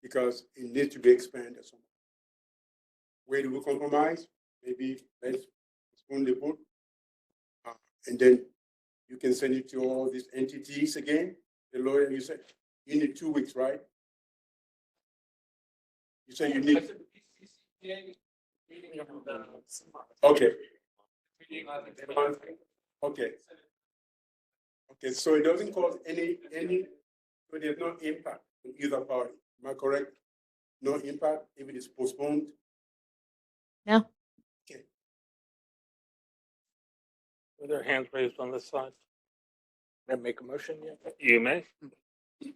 because it needs to be expanded somewhere. Where do we compromise? Maybe let's postpone the vote, and then you can send it to all these entities again. The lawyer, you said you need 2 weeks, right? You said you need. Okay. Okay. Okay, so it doesn't cause any, so there's no impact on either party. Am I correct? No impact if it is postponed? No. Okay. Are there hands raised on this side? Can I make a motion yet? You may.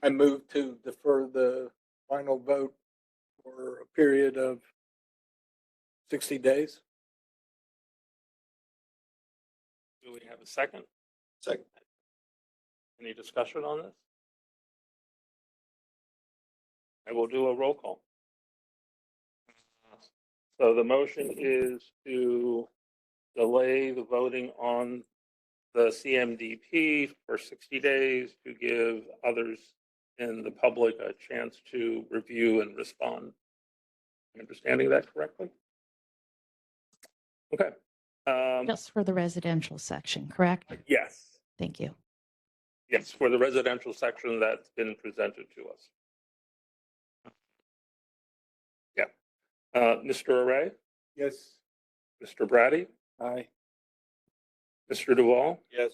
I move to defer the final vote for a period of 60 days. Do we have a second? Second. Any discussion on this? I will do a roll call. So the motion is to delay the voting on the CMDP for 60 days to give others in the public a chance to review and respond. Am I understanding that correctly? Okay. Just for the residential section, correct? Yes, Thank you. yes, for the residential section that's been presented to us. Yeah. Mr. Array, Yes. Mr. Brady, Aye. Mr. Duval, Yes.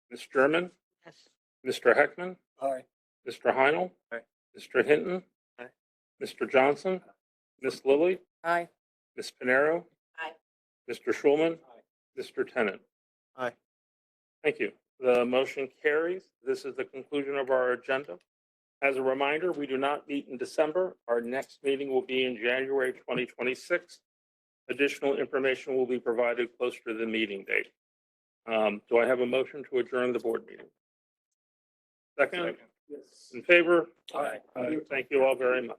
Ms. German, Yes. Mr. Heckman, Aye. Mr. Heinl, Aye. Mr. Hinton, Aye. Mr. Johnson, Ms. Lilly, Aye. Ms. Panero, Aye. Mr. Schulman, Mr. Tennant. Aye. Thank you. The motion carries. This is the conclusion of our agenda. As a reminder, we do not meet in December. Our next meeting will be in January 2026. Additional information will be provided closer to the meeting date. Do I have a motion to adjourn the board meeting? Second? Yes. In favor? Aye. Thank you all very much.